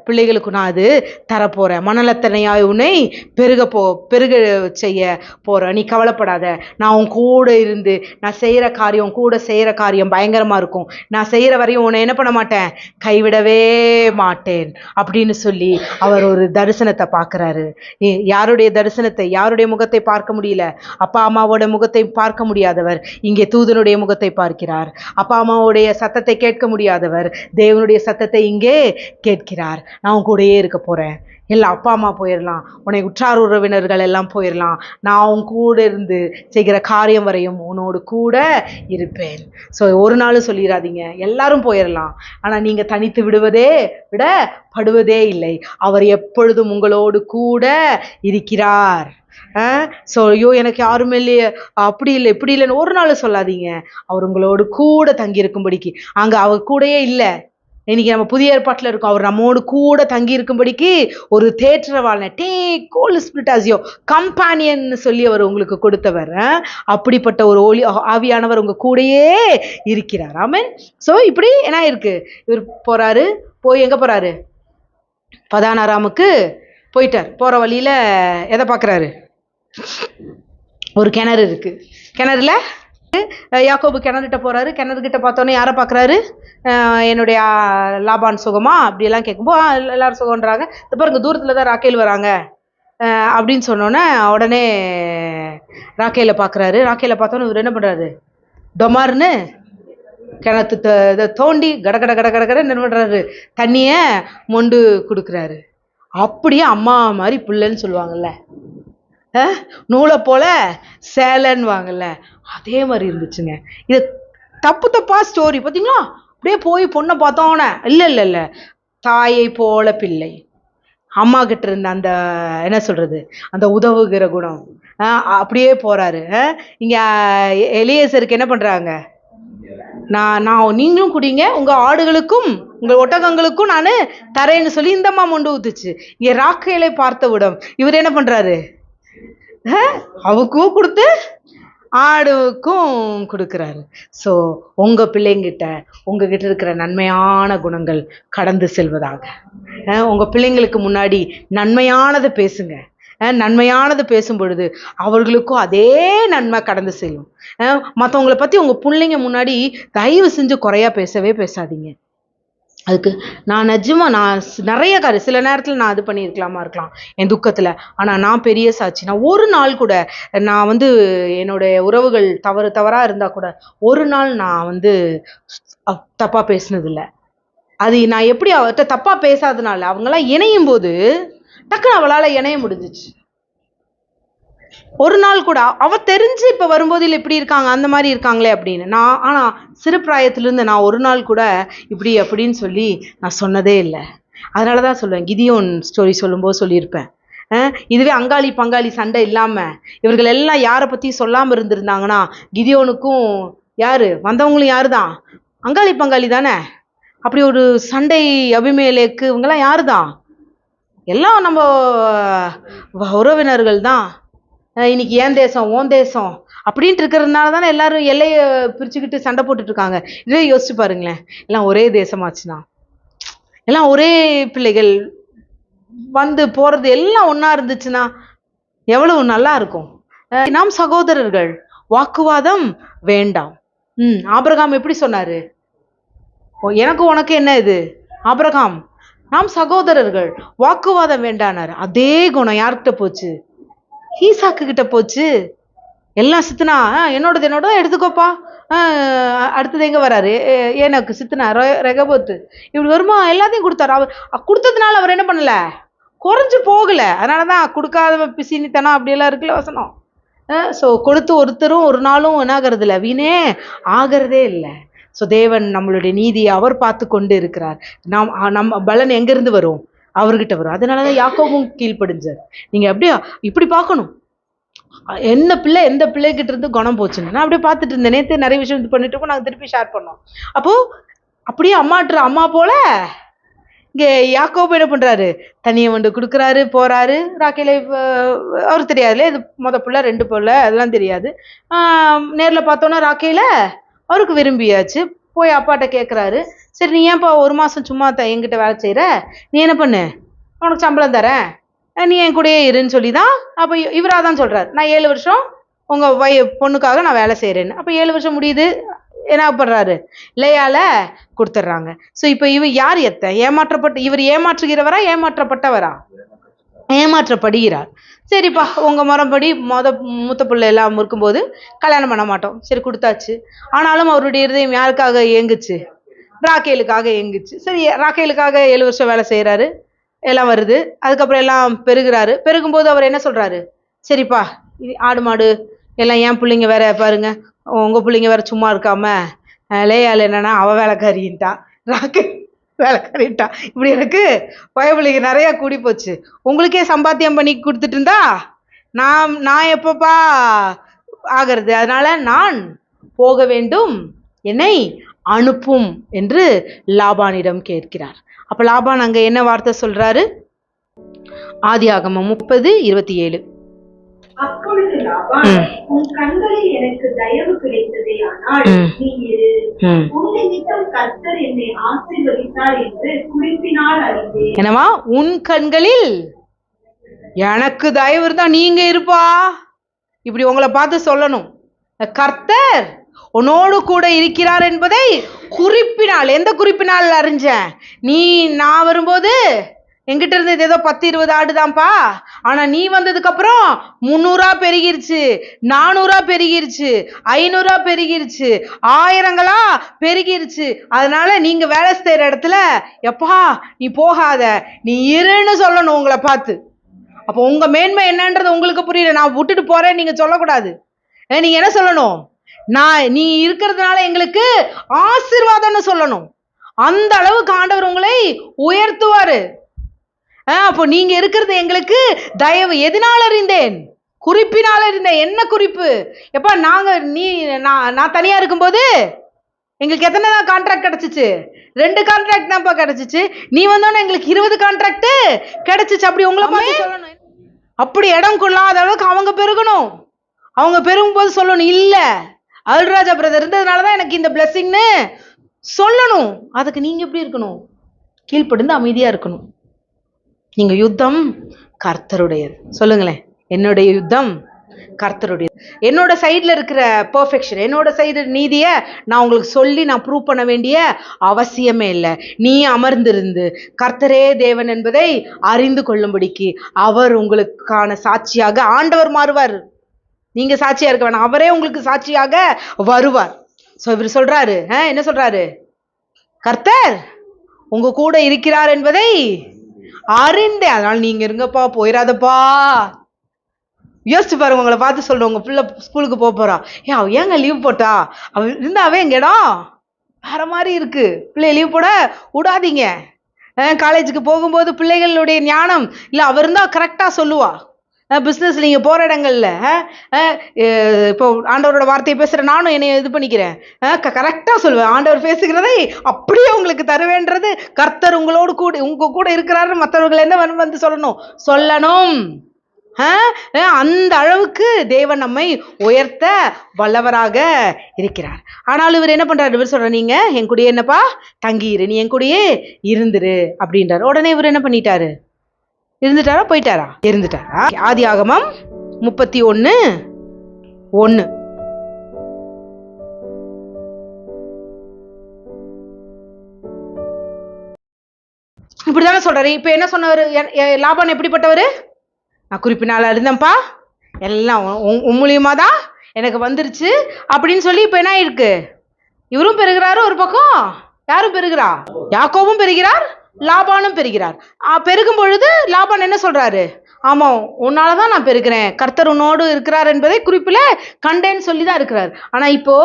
பிள்ளைகளுக்கும் நான் அது தரப்போறேன். மணலத்தனையாய் உன்னை பெருக செய்ய போறேன். நீ கவலைப்படாத, நான் உன் கூட இருந்து நான் செய்யற காரியம், கூட செய்யற காரியம் பயங்கரமா இருக்கும். நான் செய்யற வரையும் உன்னை என்ன பண்ண மாட்டேன், கைவிடவே மாட்டேன் அப்படின்னு சொல்லி அவர் ஒரு தரிசனத்தை பார்க்கிறாரு. யாருடைய தரிசனத்தை, யாருடைய முகத்தை பார்க்க முடியல? அப்பா அம்மாவோட முகத்தை பார்க்க முடியாதவர் இங்கே தூதனுடைய முகத்தை பார்க்கிறார். அப்பா அம்மாவுடைய சத்தத்தை கேட்க முடியாதவர் தேவனுடைய சத்தத்தை இங்கே கேட்கிறார். நான் கூடயே இருக்க போறேன், எல்லா அப்பா அம்மா போயிடலாம், உன்னை உற்றார் உறவினர்கள் எல்லாம் போயிடலாம், நான் உன் கூட இருந்து செய்கிற காரியம் வரையும் உன்னோடு கூட இருப்பேன். ஸோ ஒரு நாள் சொல்லிடாதீங்க, எல்லாரும் போயிடலாம், ஆனால் நீங்கள் தனித்து விடப்படுவதே இல்லை. அவர் எப்பொழுதும் உங்களோடு கூட இருக்கிறார். ஸோ ஐயோ எனக்கு யாருமே இல்லையே, அப்படி இல்லை இப்படி இல்லைன்னு ஒரு நாள் சொல்லாதீங்க. அவர் உங்களோடு கூட தங்கி இருக்கும்படிக்கு, அங்கே அவர் கூடயே இல்லை, இன்னைக்கு நம்ம புதிய ஏற்பாட்டில் இருக்கோம், அவர் நம்மோடு கூட தங்கி இருக்கும்படிக்கு ஒரு தேற்றவாளனை take Holy Spirit as your companion சொல்லி அவர் உங்களுக்கு கொடுத்தவர். அப்படிப்பட்ட ஒரு ஆவியானவர் உங்க கூடயே இருக்கிறார். ஆமென். ஸோ இப்படி என்ன இருக்கு, இவர் போறாரு, போய் எங்க போறாரு, பதானாராமுக்கு போயிட்டார். போற வழியில எதை பார்க்குறாரு, ஒரு கிணறு இருக்கு. கிணறுல யாக்கோபு கிணறுகிட்ட போறாரு. கிணறுகிட்ட பார்த்தோன்னே யாரை பார்க்குறாரு, என்னுடைய லாபான் சுகமா அப்படியெல்லாம் கேட்கும்போது எல்லாரும் சுகம்ன்றாங்க. இது பாருங்க தூரத்தில் தான் ராக்கேல் வராங்க அப்படின்னு சொன்னோன்னே உடனே ராக்கேலை பார்க்குறாரு. ராக்கேலை பார்த்தோன்னே இவர் என்ன பண்ணுறாரு, டொமார்னு கிணத்து தோண்டி கட கட கட கட கட என்ன பண்ணுறாரு, தண்ணியை மொண்டு கொடுக்குறாரு. அப்படியே அம்மா மாதிரி பிள்ளைன்னு சொல்லுவாங்கல்ல, நூலை போல சேலன்னு வாங்கல்ல, அதே மாதிரி இருந்துச்சுங்க. இது தப்பா ஸ்டோரி பார்த்தீங்களா, அப்படியே போய் பொண்ணை பார்த்தோன்னே இல்லை இல்லை இல்லை, தாயை போல பிள்ளை, அம்மா கிட்ட இருந்த அந்த என்ன சொல்றது, அந்த உதவுகிற குணம் அப்படியே போறாரு. இங்க எலியேசருக்கு என்ன பண்றாங்க, நான் நீங்களும் குடிங்க, உங்க ஆடுகளுக்கும் உங்க ஒட்டகங்களுக்கும் நான் தரேன்னு சொல்லி இந்த அம்மா மொண்டு ஊத்துச்சு. இங்க ராக்கேலை பார்த்த விடம் இவர் என்ன பண்றாரு, அவக்கும் கொடுத்து ஆடுக்கும் கொடுக்குறாரு. ஸோ உங்க பிள்ளைங்கிட்ட உங்ககிட்ட இருக்கிற நன்மையான குணங்கள் கடந்து செல்வதாக. உங்க பிள்ளைங்களுக்கு முன்னாடி நன்மையானதை பேசுங்க. நன்மையானது பேசும் பொழுது அவர்களுக்கும் அதே நன்மை கடந்து செல்லும். மற்றவங்களை பற்றி உங்கள் பிள்ளைங்க முன்னாடி தயவு செஞ்சு குறையா பேசவே பேசாதீங்க. அதுக்கு நான் நிறைய காரியம் சில நேரத்தில் நான் இது பண்ணியிருக்கலாமா இருக்கலாம் என் துக்கத்தில், ஆனால் நான் பெரிய சாட்சி. நான் ஒரு நாள் கூட நான் என்னுடைய உறவுகள் தவறாக இருந்தால் கூட ஒரு நாள் நான் தப்பாக பேசினதில்லை. அது நான் எப்படி அவர்கிட்ட தப்பாக பேசாதனால அவங்களாம் இணையும் போது டக்குன்னு அவளால் இணைய முடிஞ்சிச்சு. ஒரு நாள் கூட அவ தெரிஞ்சு இப்ப வரும்போது இல்லை இப்படி இருக்காங்க அந்த மாதிரி இருக்காங்களே அப்படின்னு நான், ஆனா சிறு பிராயத்திலிருந்து நான் ஒரு நாள் கூட இப்படி அப்படின்னு சொல்லி நான் சொன்னதே இல்லை. அதனாலதான் சொல்லுவேன், கிதியோன் ஸ்டோரி சொல்லும்போது சொல்லியிருப்பேன், இதுவே அங்காளி பங்காளி சண்டை இல்லாம இவர்கள் எல்லாம் யாரை பத்தி சொல்லாம இருந்திருந்தாங்கன்னா கிதியோனுக்கும் யாரு வந்தவங்களும் யாருதான், அங்காளி பங்காளி தானே. அப்படி ஒரு சண்டை அபிமேலேக்கு இவங்கெல்லாம் யாருதான், எல்லாம் நம்ம உறவினர்கள் தான். இன்னைக்கு ஏன் தேசம் ஓன் தேசம் அப்படின்ட்டு இருக்கிறதுனால தானே எல்லாரும் எல்லையை பிரிச்சுக்கிட்டு சண்டை போட்டுட்டு இருக்காங்க. இதே யோசிச்சு பாருங்களேன், எல்லாம் ஒரே தேசமாச்சுன்னா, எல்லாம் ஒரே பிள்ளைகள் போறது எல்லாம் ஒன்னா இருந்துச்சுன்னா எவ்வளவு நல்லா இருக்கும். நாம் சகோதரர்கள், வாக்குவாதம் வேண்டாம். ஆபிரகாம் எப்படி சொன்னாரு, எனக்கு உனக்கு என்ன இது, ஆபிரகாம் நாம் சகோதரர்கள் வாக்குவாதம் வேண்டானாரு. அதே குணம் யார்கிட்ட போச்சு, ஈசாக்கு கிட்ட போச்சு. எல்லாம் சித்தனா என்னோட எடுத்துக்கோப்பா, அடுத்தது எங்க வராரு, எனக்கு சித்தனா ரெகபோத்து இப்படி வருமா எல்லாத்தையும் கொடுத்தாரு. அவர் கொடுத்ததுனால அவர் என்ன பண்ணல, குறைஞ்சு போகல. அதனாலதான் கொடுக்காத பிசினித்தனம் அப்படியெல்லாம் இருக்குல்ல வசனம். ஸோ கொடுத்து ஒருத்தரும் ஒரு நாளும் என்ன ஆகிறது இல்லை, வீணே ஆகிறதே இல்லை. ஸோ தேவன் நம்மளுடைய நீதியை அவர் பார்த்து கொண்டு இருக்கிறார். நம்ம பலன் எங்கிருந்து வரும், அவர்கிட்ட வரும். அதனாலதான் யாக்கோபும் கீழ்ப்படிஞ்சார். நீங்க அப்படியே இப்படி பார்க்கணும், எந்த பிள்ளைகிட்ட இருந்து குணம் போச்சுன்னு நான் அப்படியே பார்த்துட்டு இருந்தேன். நேற்று நிறைய விஷயம் இது பண்ணிட்டு இருக்கோம், நாங்கள் திருப்பி ஷேர் பண்ணோம். அப்போ அப்படியே அம்மா போல இங்கே யாக்கோபு என்ன பண்றாரு, தனியை கொடுக்குறாரு, போறாரு. ராக்கேலை அவர் தெரியாதுல்ல, இது பிள்ளை 2 பிள்ளை அதெல்லாம் தெரியாது. நேரில் பார்த்தோன்னா ராக்கேல அவருக்கு விரும்பியாச்சு. போய் அப்பாட்ட கேட்குறாரு, சரி நீ ஏன்ப்பா 1 மாதம் சும்மா என்கிட்ட வேலை செய்கிற, நீ என்ன பண்ணு, உனக்கு சம்பளம் தரேன், நீ என் கூடயே இருன்னு சொல்லி தான். அப்போ இவராக தான் சொல்கிறார், நான் 7 வருஷம் உங்கள் பொண்ணுக்காக நான் வேலை செய்கிறேன்னு. அப்போ 7 வருஷம் முடியுது, என்ன பண்ணுறாரு, லேயால கொடுத்துட்றாங்க. ஸோ இப்போ இவர் யார் இவர் ஏமாற்றுகிறவரா ஏமாற்றப்பட்டவரா, ஏமாற்றப்படுகிறார். சரிப்பா உங்கள் முறைப்படி மூத்த பிள்ளை எல்லாம் இருக்கும்போது கல்யாணம் பண்ண மாட்டோம், சரி கொடுத்தாச்சு. ஆனாலும் அவருடைய இருதயம் யாருக்காக ஏங்குச்சு, ராக்கேலுக்காக ஏங்குச்சு. சரி ராக்கேலுக்காக 7 வருஷம் வேலை செய்கிறாரு. எல்லாம் வருது. அதுக்கப்புறம் எல்லாம் பெருகுறாரு. பெருகும்போது அவர் என்ன சொல்றாரு, சரிப்பா இது ஆடு மாடு எல்லாம் என் பிள்ளைங்க வேற பாருங்க, உங்க பிள்ளைங்க வேற சும்மா இருக்காம லேயால் என்னன்னா அவ வேலைக்காரின்ட்டா, ராக்கு வேலைக்காரின்ட்டா, இப்படி எனக்கு பயபிள்ளைங்க நிறைய கூடி போச்சு. உங்களுக்கே சம்பாத்தியம் பண்ணி கொடுத்துட்டு இருந்தா நான் எப்பப்பா ஆகிறது? அதனால நான் போக வேண்டும், என்னை அனுப்பும் என்று லாபானிடம் கேட்கிறார். அப்ப லாபான் அங்க என்ன வார்த்தை சொல்றாரு? ஆதியாகமம் 30:27. அப்பொழுது லாபான், உன் கண்களில் எனக்கு தயவு கிடைத்ததே, ஆனால் நீ இரு. உன் நிமித்தம் கர்த்தர் என்னை ஆசீர்வதித்தார் என்று குறிப்பினால் அறிந்தேன். என்னவா? உன் கண்களில் எனக்கு தயவு இருந்தா நீங்க இருப்பா. இப்படி உங்களை பார்த்து சொல்லணும், கர்த்தர் உன்னோடு கூட இருக்கிறார் என்பதை குறிப்பினால். எந்த குறிப்பினால் அறிஞ்சேன்? நான் வரும்போது எங்கிட்ட இருந்தது ஏதோ 10-20 ஆடுதான்ப்பா, ஆனா நீ வந்ததுக்கு அப்புறம் 300 பெருகிருச்சு, 400 பெருகிருச்சு, 500 பெருகிருச்சு, 1000 பெருகிருச்சு. அதனால நீங்க வேலை செய்யற இடத்துல எப்பா நீ போகாத, நீ இருன்னு சொல்லணும் உங்களை பார்த்து. அப்போ உங்க மேன்மை என்னன்றது உங்களுக்கு புரியல. நான் விட்டுட்டு போறேன் நீங்க சொல்லக்கூடாது. நீங்க என்ன சொல்லணும்? நீ இருக்கிறதுனால எங்களுக்கு ஆசீர்வாதம்னு சொல்லணும். அந்த அளவுக்கு ஆண்டவர் உங்களை உயர்த்துவாரு. அப்போ நீங்க இருக்கிறது எங்களுக்கு தயவு. எதனால அறிந்தேன்? குறிப்பினால் அறிந்தேன். என்ன குறிப்பு? எப்பா நான் தனியா இருக்கும்போது எங்களுக்கு எத்தனை தான் கான்ட்ராக்ட் கிடைச்சிச்சு? 2 கான்ட்ராக்ட் தான்ப்பா கிடைச்சிச்சு. நீ வந்தோன்னா எங்களுக்கு 20 கான்ட்ராக்ட் கிடைச்சிச்சு. அப்படி உங்களை பார்த்து சொல்லணும். அப்படி இடம் கொள்ளாத அளவுக்கு அவங்க பெருகணும். அவங்க பெருகும் போது சொல்லணும், இல்ல அருள்ராஜா பிரதர் இருந்ததுனாலதான் எனக்கு இந்த பிளெஸிங்னு சொல்லணும். அதுக்கு நீங்க எப்படி இருக்கணும்? கீழ்ப்படிந்து அமைதியா இருக்கணும். நீங்க யுத்தம் கர்த்தருடையது. சொல்லுங்களேன், என்னுடைய யுத்தம் கர்த்தருடையது. என்னோட சைட்ல இருக்கிற பெர்ஃபெக்ஷன், என்னோட சைடு நீதிய நான் உங்களுக்கு சொல்லி நான் ப்ரூவ் பண்ண வேண்டிய அவசியமே இல்லை. நீ அமர்ந்திருந்து கர்த்தரே தேவன் என்பதை அறிந்து கொள்ளும்படிக்கு அவர் உங்களுக்கான சாட்சியாக ஆண்டவர் மாறுவார். நீங்க சாட்சியா இருக்க வேணாம், அவரே உங்களுக்கு சாட்சியாக வருவார். இவர் சொல்றாரு, என்ன சொல்றாரு? கர்த்தர் உங்க கூட இருக்கிறார் என்பதை அறிந்தேன், அதனால நீங்க இருங்கப்பா, போயிடாதப்பா. யோசிச்சு பாருங்க, உங்களை பார்த்து சொல்றேன், உங்க பிள்ளை ஸ்கூலுக்கு போறா, ஏங்க லீவ் போட்டா? அவ இருந்தாவே எங்க இடம் வேற மாதிரி இருக்கு, பிள்ளைய லீவ் போட விடாதீங்க. காலேஜுக்கு போகும்போது பிள்ளைகளுடைய ஞானம் இல்ல, அவர் இருந்தா கரெக்டா சொல்லுவா. பிஸ்னஸ் நீங்க போற இடங்கள்ல இப்போ ஆண்டவரோட வார்த்தையை பேசுற நானும் என்னை இது பண்ணிக்கிறேன், கரெக்டா சொல்லுவேன். ஆண்டவர் பேசுகிறதை அப்படியே உங்களுக்கு தருவேன்றது கர்த்தர் உங்களோடு கூட உங்க கூட இருக்கிறாரு. மற்றவர்கள் என்ன வந்து சொல்லணும். அந்த அளவுக்கு தேவன் நம்மை உயர்த்த வல்லவராக இருக்கிறார். ஆனாலும் இவர் என்ன பண்றாரு? இவர் சொல்ற, நீங்க என் கூடயே என்னப்பா தங்கியிரு, நீ என் கூடயே இருந்துரு அப்படின்றாரு. உடனே இவர் என்ன பண்ணிட்டாரு? இருந்துட்டாரா போயிட்டாரா? இருந்துட்டாரா? ஆதியாகமம் 31:1. இப்படிதானே சொல்றாரு. இப்ப என்ன சொன்னவர்? லாபான் எப்படிப்பட்டவர்? நான் குறிப்பினால இருந்தேன்ப்பா, எல்லாம் மூலியமா தான் எனக்கு வந்துருச்சு அப்படின்னு சொல்லி இப்ப என்ன இருக்கு? இவரும் பெறுகிறாரு ஒரு பக்கம். யாரும் பெறுகிறா? யாக்கோபும் பெறுகிறார், லாபானும் பெறுகிறார். பெருகும் பொழுது லாபான் என்ன சொல்றாரு? ஆமா, உன்னாலதான் நான் பெருகிறேன், கர்த்தர் உன்னோடு இருக்கிறார் என்பதை குறிப்பில கண்டேன்னு சொல்லிதான் இருக்கிறார். ஆனா இப்போ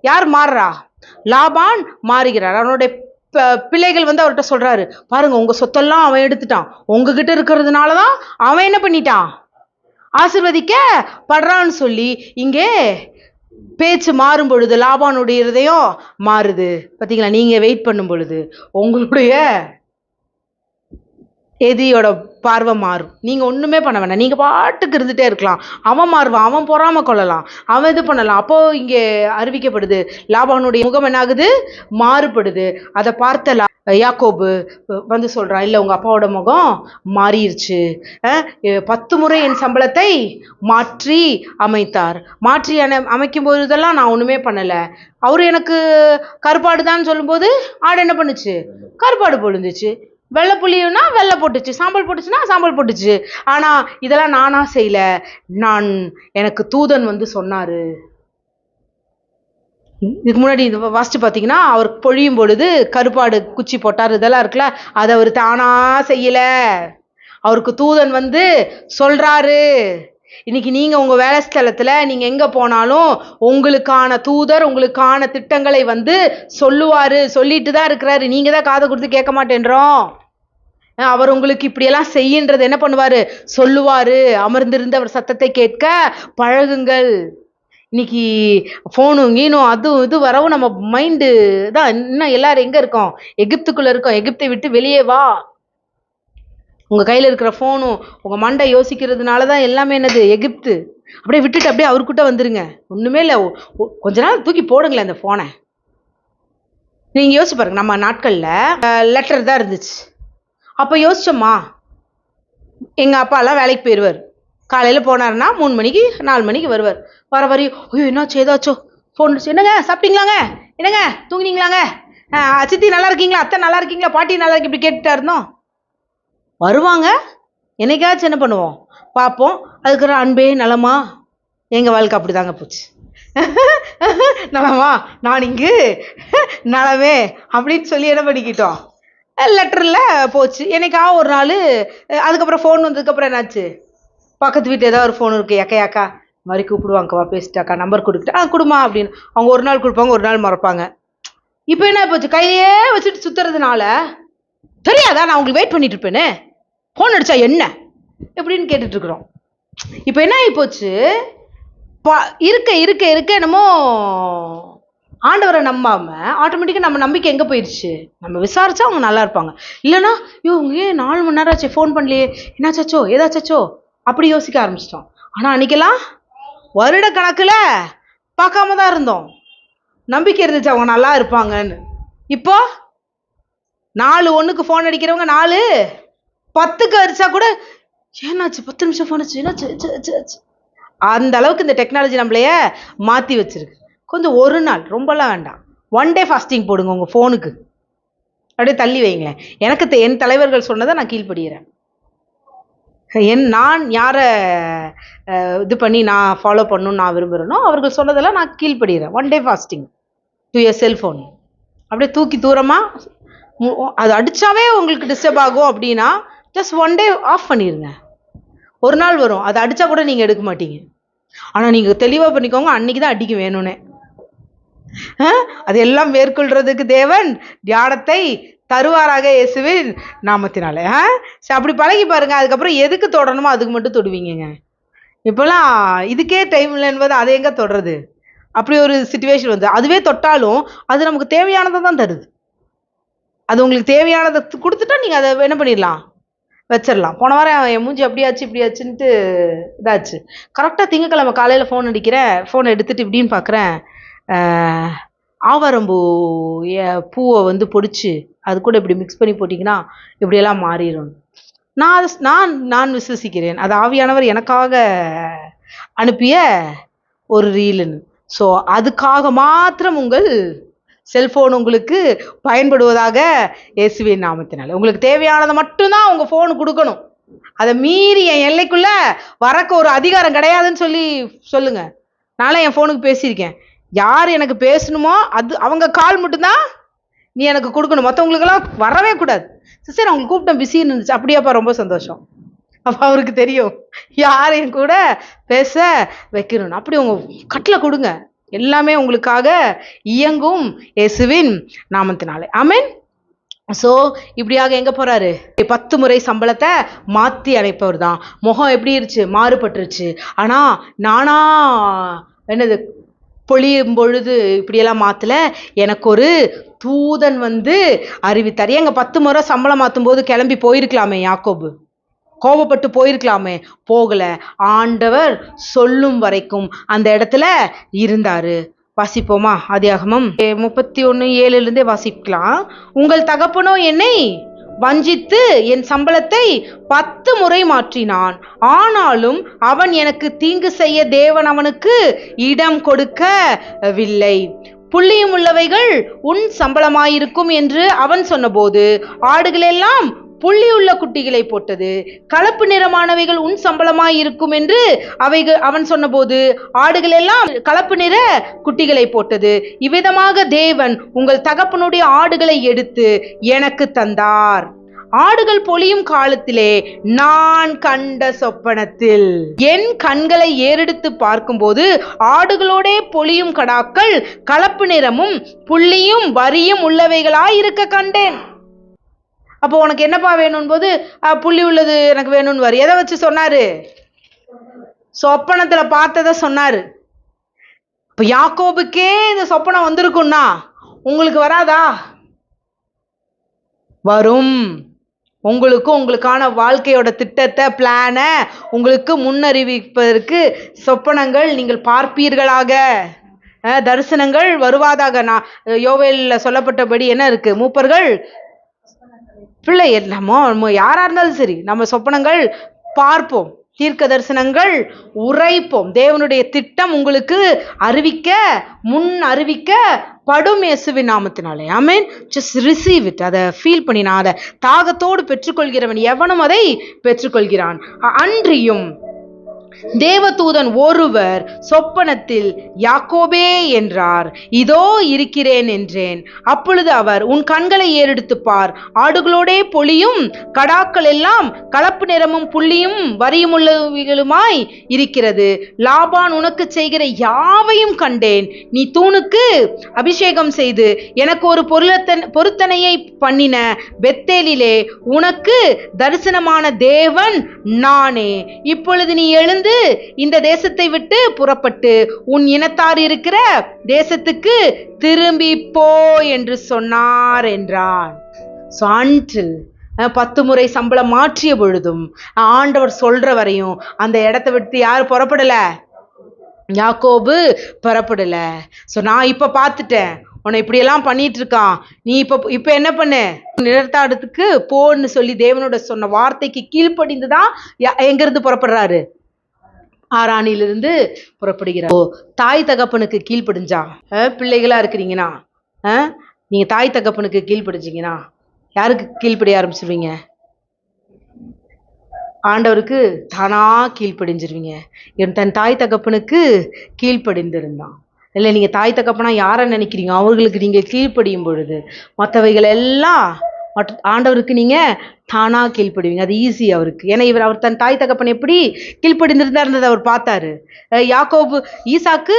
யார் மாறுறா? லாபான் மாறுகிறார். அவனுடைய பிள்ளைகள் வந்து அவர்கிட்ட சொல்றாரு, பாருங்க உங்க சொத்தெல்லாம் அவன் எடுத்துட்டான், உங்ககிட்ட இருக்கிறதுனாலதான் அவன் என்ன பண்ணிட்டான்? ஆசீர்வதிக்க படுறான்னு சொல்லி இங்கே பேச்சு மாறும் பொழுது லாபானுடைய இருதயம் மாறுது. பாத்தீங்களா? நீங்க வெயிட் பண்ணும் பொழுது உங்களுடைய எதிரியோட பார்வை மாறும். நீங்க ஒண்ணுமே பண்ண வேண்டாம், நீங்க பாட்டுக்கு இருந்துட்டே இருக்கலாம். அவன் மாறுவான், அவன் பொறாம கொள்ளலாம், அவன் இது பண்ணலாம். அப்போ இங்கே அறிவிக்கப்படுது, லாபானுடைய முகம் என்ன ஆகுது? மாறுபடுது. அதை பார்த்த யாக்கோபு வந்து சொல்றான், இல்ல உங்க அப்பாவோட முகம் மாறிடுச்சு. 10 முறை என் சம்பளத்தை மாற்றி அமைத்தார். மாற்றி அமைக்கும் போதெல்லாம் நான் ஒண்ணுமே பண்ணல. அவரு எனக்கு கருப்பாடுதான் சொல்லும் போது ஆடு என்ன பண்ணுச்சு? கருப்பாடு பொழுந்துச்சு. வெள்ளை புளியும்னா வெள்ளை போட்டுச்சு, சாம்பல் போட்டுச்சுன்னா சாம்பல் போட்டுச்சு. ஆனா இதெல்லாம் நானா செய்யல, எனக்கு தூதன் வந்து சொன்னாரு. இதுக்கு முன்னாடி வாசிச்சு பார்த்தீங்கன்னா, அவர் பொழியும் பொழுது கருப்பாடு குச்சி போட்டார், இதெல்லாம் இருக்குல்ல, அதை அவர் தானா செய்யல. அவருக்கு தூதன் வந்து சொல்றாரு. இன்னைக்கு நீங்க உங்க வேலை ஸ்தலத்துல நீங்க எங்க போனாலும் உங்களுக்கான தூதர் உங்களுக்கான திட்டங்களை வந்து சொல்லுவாரு, சொல்லிட்டு தான் இருக்கிறாரு. நீங்க தான் காதை கொடுத்து கேட்க மாட்டேன்றோம். அவர் உங்களுக்கு இப்படியெல்லாம் செய்யன்றது என்ன பண்ணுவாரு, சொல்லுவாரு. அமர்ந்திருந்து அவர் சத்தத்தை கேட்க பழகுங்கள். இன்னைக்கு ஃபோனும் கீனும் அதுவும் இது வரவும் நம்ம மைண்டு தான். இன்னும் எல்லாரும் எங்க இருக்கோம், எகிப்துக்குள்ள இருக்கோம். எகிப்தை விட்டு வெளியே வா. உங்க கையில இருக்கிற ஃபோனும் உங்க மண்டை யோசிக்கிறதுனால தான் எல்லாமே என்னது, எகிப்து. அப்படியே விட்டுட்டு அப்படியே அவர்கிட்ட வந்துருங்க. ஒண்ணுமே இல்லை, கொஞ்ச நாள் தூக்கி போடுங்களேன் அந்த ஃபோனை. நீங்க யோசிச்சு பாருங்க, நம்ம நாட்கள்ல லெட்டர் தான் இருந்துச்சு. அப்ப யோசிச்சோமா, எங்க அப்பா எல்லாம் வேலைக்கு போயிடுவார். காலையில போனாருன்னா 3 மணிக்கு 4 மணிக்கு வருவார். வர வரையும் ஐயோ என்னாச்சோ ஏதாச்சோ ஃபோன், என்னங்க சாப்பிட்டீங்களாங்க, என்னங்க தூங்கினீங்களாங்க, சித்தி நல்லா இருக்கீங்களா, அத்தை நல்லா இருக்கீங்களா, பாட்டி நல்லா இருக்கு, இப்படி கேட்டுட்டா இருந்தோம். வருவாங்க, என்னைக்காச்சும் என்ன பண்ணுவோம் பார்ப்போம். அதுக்கு அன்பே நலமா, எங்க வாழ்க்கை அப்படிதாங்க போச்சு. நலமா, நான் இங்கு நலமே அப்படின்னு சொல்லி என்ன பண்ணிக்கிட்டோம், லெட்டர்ல போச்சு. என்னைக்கா ஒரு நாள். அதுக்கப்புறம் ஃபோன் வந்ததுக்கப்புறம் என்னாச்சு, பக்கத்து வீட்டு ஏதாவது ஒரு ஃபோன் இருக்கு, யாக்கா மாதிரி கூப்பிடுவாங்கக்கா, பேசிட்டாக்கா, நம்பர் கொடுத்துட்டு கொடுமா அப்படின்னு. அவங்க ஒரு நாள் கொடுப்பாங்க, ஒரு நாள் மறப்பாங்க. இப்போ என்ன போச்சு, கையிலே வச்சுட்டு சுத்துறதுனால தெரியாதா நான் உங்களுக்கு வெயிட் பண்ணிட்டு இருப்பேன்னு, ஃபோன் அடிச்சா என்ன எப்படின்னு கேட்டுட்டு இருக்கிறோம். இப்போ என்ன ஆகி போச்சு, இருக்க இருக்க இருக்க என்னமோ ஆண்டவரை நம்பாம ஆட்டோமேட்டிக்காக நம்ம நம்பிக்கை எங்கே போயிடுச்சு. நம்ம விசாரிச்சா அவங்க நல்லா இருப்பாங்க, இல்லைன்னா இவங்க ஏன் 4 மணி நேரம் ஆச்சு ஃபோன் பண்ணலையே, என்னாச்சாச்சோ ஏதாச்சோ அப்படி யோசிக்க ஆரம்பிச்சிட்டோம். ஆனால் அன்னைக்கெல்லாம் வருட கணக்கில் பார்க்காம தான் இருந்தோம், நம்பிக்கை இருந்துச்சு அவங்க நல்லா இருப்பாங்கன்னு. இப்போ 4:01 ஃபோன் அடிக்கிறவங்க 4:10 அடிச்சா கூட ஏன்னாச்சு 10 நிமிஷம் ஃபோன் ஆச்சு என்னாச்சு. அந்த அளவுக்கு இந்த டெக்னாலஜி நம்மளைய மாற்றி வச்சிருக்கு. கொஞ்சம் ஒரு நாள், ரொம்பலாம் வேண்டாம், 1 டே ஃபாஸ்டிங் போடுங்க உங்கள் ஃபோனுக்கு, அப்படியே தள்ளி வைங்களேன். எனக்கு என் தலைவர்கள் சொன்னதை நான் கீழ்ப்படுகிறேன். நான் யாரை இது பண்ணி நான் ஃபாலோ பண்ணணும்னு நான் விரும்புகிறேனோ அவர்கள் சொன்னதெல்லாம் நான் கீழ்ப்படுகிறேன். 1 டே ஃபாஸ்டிங் டு யர் செல்ஃபோன். அப்படியே தூக்கி தூரமாக, அது அடித்தாவே உங்களுக்கு டிஸ்டர்ப் ஆகும் அப்படின்னா ஜஸ்ட் 1 டே ஆஃப் பண்ணிடுங்க. ஒரு நாள் வரும் அது அடித்தா கூட நீங்கள் எடுக்க மாட்டீங்க. ஆனால் நீங்கள் தெளிவாக பண்ணிக்கோங்க, அன்றைக்கி தான் அடிக்க வேணும்னே. அது எல்லாம் மேற்கொள்றதுக்கு தேவன் தியானத்தை தருவாராக இயேசுவின் நாமத்தினாலே. சரி, அப்படி பழகி பாருங்க. அதுக்கப்புறம் எதுக்கு தொடரணுமோ அதுக்கு மட்டும் தொடுவீங்க. இப்போலாம் இதுக்கே டைம் இல்லை என்பது அதை எங்கே தொடருது, அப்படி ஒரு சிச்சுவேஷன் வந்து அதுவே தொட்டாலும் அது நமக்கு தேவையானதை தான் தருது. அது உங்களுக்கு தேவையானதை கொடுத்துட்டா நீங்கள் அதை என்ன பண்ணிடலாம், வச்சிடலாம். போன வாரம் என் மூஞ்சி அப்படியாச்சு இப்படியாச்சுன்ட்டு இதாச்சு. கரெக்டாக திங்கக்கிழமை காலையில் ஃபோன் அடிக்கிறேன், ஃபோன் எடுத்துகிட்டு இப்படின்னு பார்க்குறேன், ஆவாரம்பூ பூவை வந்து பொடிச்சு அது கூட இப்படி மிக்ஸ் பண்ணி போட்டிங்கன்னா இப்படியெல்லாம் மாறிடும். நான் விசுவசிக்கிறேன் அது ஆவியானவர் எனக்காக அனுப்பிய ஒரு ரீலுன்னு. ஸோ அதுக்காக மாத்திரம் உங்கள் செல்ஃபோன் உங்களுக்கு பயன்படுவதாக இயேசுவின் நாமத்தினால. உங்களுக்கு தேவையானதை மட்டும்தான் உங்கள் ஃபோனு கொடுக்கணும். அதை மீறி என் எல்லைக்குள்ளே வரக்க ஒரு அதிகாரம் கிடையாதுன்னு சொல்லுங்க. நானும் என் ஃபோனுக்கு பேசியிருக்கேன், யார் எனக்கு பேசணுமோ அது அவங்க கால் மட்டும்தான் நீ எனக்கு கொடுக்கணும், மற்றவங்களுக்கெல்லாம் வரவே கூடாது. சிஸ்டர் அவங்களுக்கு கூப்பிட்டேன் பிஸின்னு இருந்துச்சு, அப்படியாப்பா ரொம்ப சந்தோஷம். அப்போ அவருக்கு தெரியும் யாரையும் கூட பேச வைக்கணும். அப்படி உங்கள் கட்டில் கொடுங்க, எல்லாமே உங்களுக்காக இயங்கும் இயேசுவின் நாமத்தினாலே. ஆமென். ஸோ இப்படியாக எங்கே போகிறாரு, 10 முறை சம்பளத்தை மாற்றி அனுப்பவர் தான். முகம் எப்படி இருந்துச்சு, மாறுபட்டுருச்சு. ஆனால் நானா என்னது பொழியும் பொழுது இப்படியெல்லாம் மாற்றல, எனக்கு ஒரு தூதன் வந்து அறிவித்தார். ஏங்க 10 முறை சம்பளம் மாற்றும் போது கிளம்பி போயிருக்கலாமே, யாக்கோபு கோபப்பட்டு போயிருக்கலாமே, போகல. ஆண்டவர் சொல்லும் வரைக்கும் அந்த இடத்துல இருந்தாரு. வாசிப்போமா, ஆதியாகமம் 31:7 வாசிக்கலாம். உங்கள் தகப்பனோ என்னை வஞ்சித்து என் சம்பளத்தை 10 முறை மாற்றினான், ஆனாலும் அவன் எனக்கு தீங்கு செய்ய தேவன் அவனுக்கு இடம் கொடுக்கவில்லை. புள்ளியும் உள்ளவைகள் உன் சம்பளமாயிருக்கும் என்று அவன் சொன்னபோது ஆடுகளெல்லாம் புள்ளியுள்ள குட்டிகளை போட்டது. கலப்பு நிறமானவைகள் உன் சம்பளமாய் இருக்கும் என்று அவன் சொன்னபோது ஆடுகள் எல்லாம் கலப்பு நிற குட்டிகளை போட்டது. இவ்விதமாக தேவன் உங்கள் தகப்பனுடைய ஆடுகளை எடுத்து எனக்கு தந்தார். ஆடுகள் பொழியும் காலத்திலே நான் கண்ட சொப்பனத்தில் என் கண்களை ஏறெடுத்து பார்க்கும்போது ஆடுகளோடே பொழியும் கடாக்கள் கலப்பு நிறமும் புள்ளியும் வரியும் உள்ளவைகளாயிருக்க கண்டேன். அப்போ உனக்கு என்னப்பா வேணும் போது புள்ளி உள்ளது எனக்கு வேணும்னு வரி எதை வச்சு சொன்னாரு? சொப்பனத்துல பார்த்ததை சொன்னாரு. இப்ப யாக்கோபுக்கே இந்த சொப்பனம் வந்திருக்கும்னா உங்களுக்கு வராதா? வரும். உங்களுக்கான வாழ்க்கையோட திட்டத்தை பிளானை உங்களுக்கு முன்னறிவிப்பதற்கு சொப்பனங்கள் நீங்கள் பார்ப்பீர்களாக, தரிசனங்கள் வருவாதாக. நான் யோவேல்ல சொல்லப்பட்டபடி என்ன இருக்கு? மூப்பர்கள் பிள்ளை நம்ம யாரா இருந்தாலும் சரி நம்ம சொப்பனங்கள் பார்ப்போம், தீர்க்க தரிசனங்கள் உரைப்போம். தேவனுடைய திட்டம் உங்களுக்கு முன் அறிவிக்கப்படும் இயேசுவின் நாமத்தினாலே. ஆமென். Just receive it. அதை ஃபீல் பண்ணி நான் அதை தாகத்தோடு பெற்றுக்கொள்கிறவன் எவனும் அதை பெற்றுக்கொள்கிறான். அன்றியும் தேவதூதன் ஒருவர் சொப்பனத்தில் யாக்கோபே என்றார். இதோ இருக்கிறேன் என்றேன். அப்பொழுது அவர் உன் கண்களை ஏறெடுத்து பார், ஆடுகளோடே பொழியும் கடாக்கள் எல்லாம் கலப்பு நிறமும் புள்ளியும் வரியும் உள்ளவைகளுமாய் இருக்கிறது. லாபான் உனக்கு செய்கிற யாவையும் கண்டேன். நீ தூணுக்கு அபிஷேகம் செய்து எனக்கு ஒரு பொருத்தனையை பண்ணின பெத்தேலிலே உனக்கு தரிசனமான தேவன் நானே. இப்பொழுது நீ எழுந்து இந்த தேசத்தை விட்டு புறப்பட்டு உன் இனத்தார் இருக்கிற தேசத்துக்கு திரும்பி போ என்று சொன்னார் என்றான். 10 முறை சம்பளம் மாற்றிய பொழுதும் ஆண்டவர் சொல்ற வரையும் அந்த இடத்தை விட்டு யாரு புறப்படல? யாக்கோபு புறப்படல. நான் இப்ப பார்த்துட்டேன் உன்னை இப்படியெல்லாம் பண்ணிட்டு இருக்கான், நீ இப்ப என்ன பண்ணு? நிலத்தாடத்துக்கு போன்னு சொல்லி தேவனோட சொன்ன வார்த்தைக்கு கீழ்ப்படிந்துதான் எங்கிருந்து புறப்படுறாரு? ஆரானிலிருந்து புறப்படுகிறார். தாய் தகப்பனுக்கு கீழ்ப்படிஞ்சா, பிள்ளைகளா இருக்கிறீங்கன்னா நீங்க தாய் தகப்பனுக்கு கீழ்ப்படிஞ்சீங்கன்னா யாருக்கு கீழ்ப்படிய ஆரம்பிச்சிருவீங்க? ஆண்டவருக்கு தானா கீழ்ப்படிஞ்சிருவீங்க. தன் தாய் தகப்பனுக்கு கீழ்ப்படிந்திருந்தான். இல்லை, நீங்க தாய் தகப்பனா யாரை நினைக்கிறீங்க? அவர்களுக்கு நீங்க கீழ்ப்படியும் பொழுது மற்றவைகள் எல்லாம் ஆண்டவருக்கு நீங்க தானா கீழ்ப்படுவீங்க. அது ஈஸி அவருக்கு. ஏன்னா அவர் தன் தாய் தகப்பன் எப்படி கீழ்ப்படிந்திருந்ததை அவர் பார்த்தாரு. யாக்கோபு ஈசாக்கு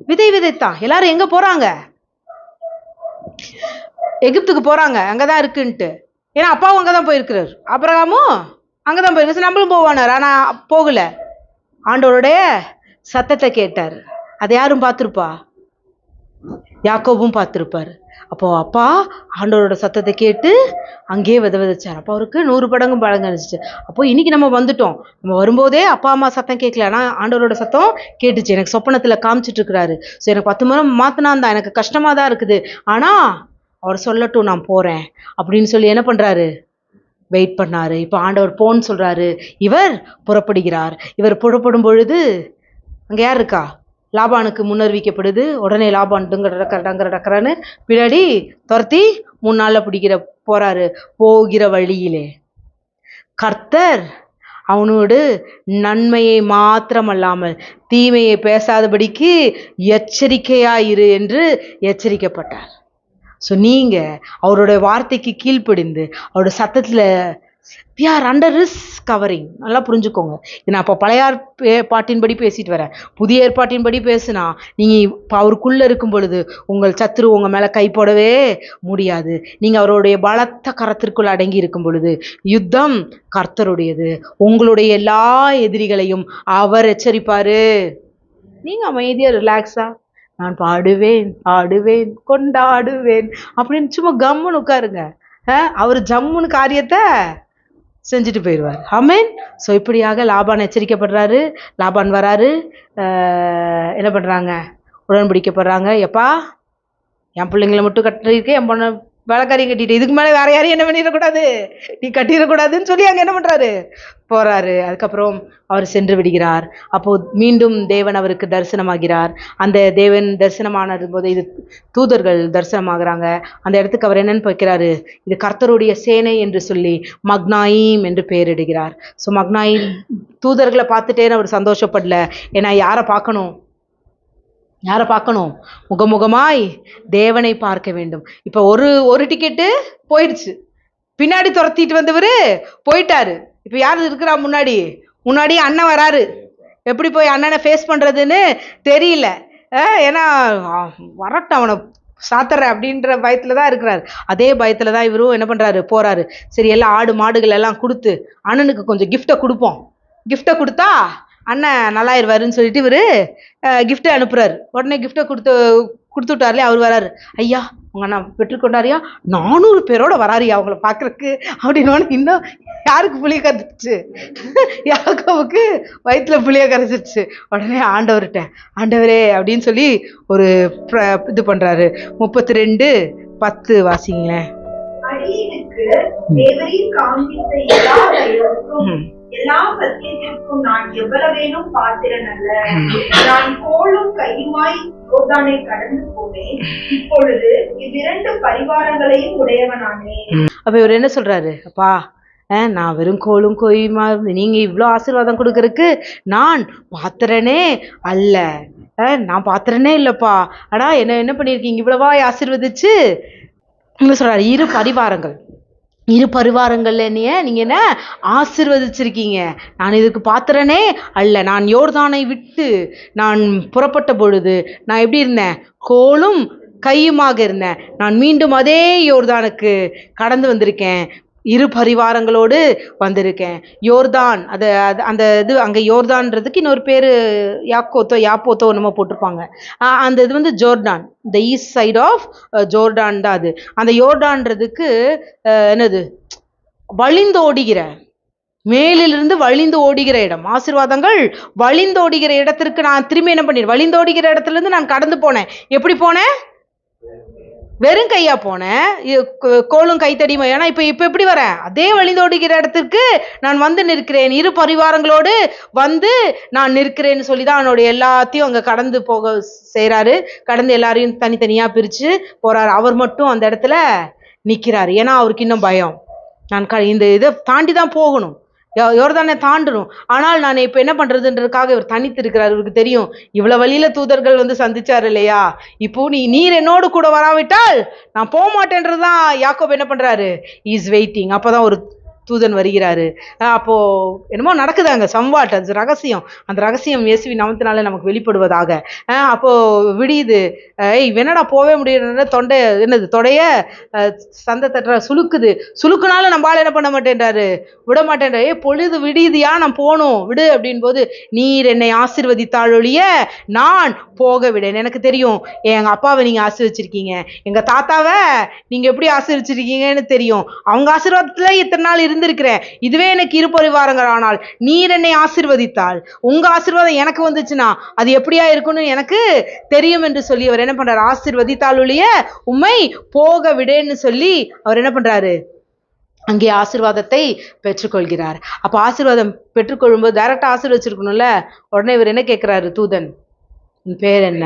விதை விதைத்தான். எல்லாரும் எங்க போறாங்க? எகிப்துக்கு போறாங்க, அங்கதான் இருக்குன்ட்டு. ஏன்னா அப்பாவும் அங்கதான் போயிருக்கிறார், ஆபிரகாமும் அங்கதான் போயிருக்கு. நம்மளும் போவானார், ஆனா போகல. ஆண்டவருடைய சத்தத்தை கேட்டார். அதை யாரும் பார்த்திருப்பா? யாக்கோபும் பார்த்திருப்பாரு. அப்போ அப்பா ஆண்டவரோட சத்தத்தை கேட்டு அங்கேயே விதைச்சார். அப்போ அவருக்கு 100 படங்கும் பழங்கணிச்சிச்சு. அப்போ இன்னைக்கு நம்ம வந்துட்டோம். நம்ம வரும்போதே அப்பா அம்மா சத்தம் கேட்கல, ஆனா ஆண்டவரோட சத்தம் கேட்டுச்சு. எனக்கு சொப்பனத்துல காமிச்சிட்டு இருக்கிறாரு. சரி, எனக்கு 10 முறை மாத்தினான் தான், எனக்கு கஷ்டமா தான் இருக்குது, ஆனா அவர் சொல்லட்டும், நான் போறேன் அப்படின்னு சொல்லி என்ன பண்றாரு? வெயிட் பண்ணாரு. இப்போ ஆண்டவர் போன்னு சொல்றாரு. இவர் புறப்படுகிறார். இவர் புறப்படும் பொழுது அங்க யார் இருக்கா? லாபானுக்கு முன்னறிவிக்கப்படுது. உடனே லாபான் டங்கரன்னு பின்னாடி துரத்தி 3 நாள்ல பிடிக்கிற போறாரு. போகிற வழியிலே கர்த்தர் அவனோடு நன்மையை மாத்திரமல்லாமல் தீமையை பேசாதபடிக்கு எச்சரிக்கையாயிரு என்று எச்சரிக்கப்பட்டார். நீங்க அவரோட வார்த்தைக்கு கீழ்ப்படிந்து அவரோட சத்தத்துல we are under his covering. நல்லா புரிஞ்சுக்கோங்க. நான் இப்போ பழைய ஏற்பாட்டின்படி பேசிட்டு வரேன். புதிய ஏற்பாட்டின்படி பேசுனா நீங்க அவருக்குள்ள இருக்கும் பொழுது உங்கள் சத்துரு உங்க மேல கை போடவே முடியாது. நீங்க அவருடைய பலத்த கரத்திற்குள் அடங்கி இருக்கும் பொழுது யுத்தம் கர்த்தருடையது. உங்களுடைய எல்லா எதிரிகளையும் அவர் எச்சரிப்பாரு. நீங்க அமைதியா ரிலாக்ஸா நான் பாடுவேன் ஆடுவேன் கொண்டாடுவேன் அப்படின்னு சும்மா கம்முன்னு உட்காருங்க. அவர் ஜம்முன்னு காரியத்தை செஞ்சுட்டு போயிடுவார். ஆமென். இப்படியாக லாபான் எச்சரிக்கப்படுறாரு. லாபான் வராரு. என்ன பண்றாங்க? உடன்படிக்கப்படுறாங்க. எப்பா என் பிள்ளைங்களை மட்டும் கட்டிருக்கேன், என் பொண்ணை வேலைக்காரியும் கட்டிட்டு இதுக்கு மேலே வேற யாரையும் என்ன பண்ணிடக்கூடாது, நீ கட்டிடக்கூடாதுன்னு சொல்லி அங்கே என்ன பண்ணுறாரு, போகிறாரு. அதுக்கப்புறம் அவர் சென்று விடுகிறார். அப்போது மீண்டும் தேவன் அவருக்கு தரிசனமாகிறார். அந்த தேவன் தரிசனமானது போது இது தூதர்கள் தரிசனமாகறாங்க. அந்த இடத்துக்கு அவர் என்னன்னு வைக்கிறாரு, இது கர்த்தருடைய சேனை என்று சொல்லி மக்னாயிம் என்று பெயரிடுகிறார். ஸோ மக்னாயிம் தூதர்களை பார்த்துட்டேன்னு அவர் சந்தோஷப்படல. ஏன்னா யாரை பார்க்கணும், முகமுகமாய் தேவனை பார்க்க வேண்டும். இப்போ ஒரு டிக்கெட்டு போயிடுச்சு, பின்னாடி துரத்திட்டு வந்தவர் போயிட்டாரு. இப்போ யார் இருக்கிறா முன்னாடி அண்ணன் வராரு. எப்படி போய் அண்ணனை ஃபேஸ் பண்ணுறதுன்னு தெரியல. ஏன்னா வரட்டும் அவனை சாத்துறேன் அப்படின்ற பயத்தில் தான் இருக்கிறாரு. அதே பயத்தில் தான் இவரும் என்ன பண்ணுறாரு, போகிறாரு. சரி எல்லாம் ஆடு மாடுகள் எல்லாம் கொடுத்து அண்ணனுக்கு கொஞ்சம் கிஃப்டை கொடுப்போம், கிஃப்டை கொடுத்தா அண்ணன் நல்லாயிருவாருன்னு சொல்லிட்டு இவர் கிஃப்ட்டை அனுப்புகிறாரு. உடனே கிஃப்டை கொடுத்து விட்டார்லே அவர் வராரு. ஐயா உங்கள் அண்ணா பெற்றுக்கொண்டாரியா, 400 பேரோட வராரியா அவங்கள பார்க்குறக்கு அப்படின்னு. இன்னும் யாருக்கு புளிய கரைச்சிருச்சு, யாக்கோவுக்கு வயிற்றுல புளிய கரைச்சிருச்சு. உடனே ஆண்டவரே அப்படின்னு சொல்லி ஒரு இது பண்ணுறாரு. 32:10 வாசிங்களேன். அடியேனுக்கு தேவரீர் காண்பித்த எல்லா தயவுக்கும் எல்லா சத்தியத்திற்கும் நான் எவ்வளவேனும் பாத்திரன் அல்ல. நான் கோலும் கையுமாய் யோர்தானை கடந்து போனேன், இப்பொழுது இவ்விரண்டு பரிவாரங்களையும் உடையவனானேன். அப்ப இவர் என்ன சொல்றாரு, அப்பா நான் வெறும் கோலும் கோயுமா, நீங்க இவ்வளோ ஆசீர்வாதம் கொடுக்கறதுக்கு நான் பாத்திரனே அல்ல, நான் பாத்திரனே இல்லப்பா. ஆனா என்ன பண்ணிருக்கீங்க, இவ்வளவா ஆசீர்வதிச்சு சொல்றாரு. இரு பரிவாரங்கள்ல நீங்க என்ன ஆசீர்வதிச்சிருக்கீங்க. நான் இதுக்கு பாத்திரனே அல்ல. நான் யோர்தானை விட்டு நான் புறப்பட்ட பொழுது நான் எப்படி இருந்தேன், கோலும் கையுமாக இருந்தேன். நான் மீண்டும் அதே யோர்தானுக்கு கடந்து வந்திருக்கேன், இரு பரிவாரங்களோடு வந்திருக்கேன். யோர்தான் அந்த இது அங்கே யோர்தான்றதுக்கு இன்னொரு பேர் யாப்போத்தோ நம்ம போட்டிருப்பாங்க. அந்த இது வந்து Jordan, the east side of Jordan தான் அது. அந்த யோர்டான்றதுக்கு என்னது, வழிந்தோடுகிற, மேலிலிருந்து வழிந்து ஓடுகிற இடம். ஆசீர்வாதங்கள் வழிந்தோடுகிற இடத்திற்கு நான் திரும்பி என்ன பண்ணிடுறேன், வழிந்தோடுகிற இடத்துல இருந்து நான் கடந்து போனேன். எப்படி போனேன், வெறும் கையா போனேன், கோலும் கைத்தடியுமா. ஏன்னா இப்ப எப்படி வரேன், அதே வழிந்தோடுகிற இடத்துக்கு நான் வந்து நிற்கிறேன், இரு பரிவாரங்களோடு வந்து நான் நிற்கிறேன்னு சொல்லிதான் அவனுடைய எல்லாத்தையும் அங்க கடந்து போக செய்யறாரு. கடந்து எல்லாரையும் தனித்தனியா பிரிச்சு போறாரு. அவர் மட்டும் அந்த இடத்துல நிக்கிறாரு. ஏன்னா அவருக்கு இன்னும் பயம், நான் இந்த இதை தாண்டி தான் போகணும், யோர்தானை தாண்டணும். ஆனால் நான் இப்ப என்ன பண்றதுன்றதுக்காக இவர் தனித்து இருக்கிறார். இவருக்கு தெரியும் இவ்வளவு வழியில தூதர்கள் வந்து சந்திச்சாரு இல்லையா, இப்போ நீர் என்னோடு கூட வராவிட்டால் நான் போக மாட்டேன்றதுதான் யாக்கோபு என்ன பண்றாரு, இஸ் வெயிட்டிங். அப்பதான் ஒரு தூதன் வருகிறாரு. அப்போ என்னமோ நடக்குதாங்க சம்வாட், அது ரகசியம். அந்த ரகசியம் இயேசுவின் நாமத்தினால நமக்கு வெளிப்படுவதாக. அப்போ விடியுது. என்னடா போவே முடியல, தொண்டை என்னது தொடைய சந்தை தட்டுற சுலுக்குனால நம்மளால என்ன பண்ண மாட்டேன்றாரு, விட மாட்டேன்ற. பொழுது விடியுதியா, நான் போகணும் விடு அப்படின் போது, நீர் என்னை ஆசீர்வதித்தால் ஒழிய நான் போக விடேன். எனக்கு தெரியும் எங்க அப்பாவை நீங்க ஆசீர்வச்சிருக்கீங்க, எங்க தாத்தாவை நீங்க எப்படி ஆசீர்வச்சிருக்கீங்கன்னு தெரியும். அவங்க ஆசீர்வாதத்துல இத்தனை நாள் இருந்திருக்கிறேன். இதுவே எனக்கு இரு பரிவாரங்கள். ஆனால் நீர் என்னை ஆசீர்வதித்தால், உங்க ஆசீர்வாதம் எனக்கு வந்துச்சுன்னா அது எப்படியா இருக்குன்னு எனக்கு தெரியும் என்று சொல்லி அவர் என்ன பண்றாரு, ஆசீர்வதித்தால் ஒழிய உம்மை போக விடேன்னு சொல்லி அவர் என்ன பண்றாரு, அங்கே ஆசீர்வாதத்தை பெற்றுக்கொள்கிறார். அப்ப ஆசீர்வாதம் பெற்றுக்கொள்ளும்போது டைரக்டா ஆசீர்வச்சிருக்கணும்ல. உடனே இவர் என்ன கேட்கிறாரு, தூதன் உன் பேர் என்ன,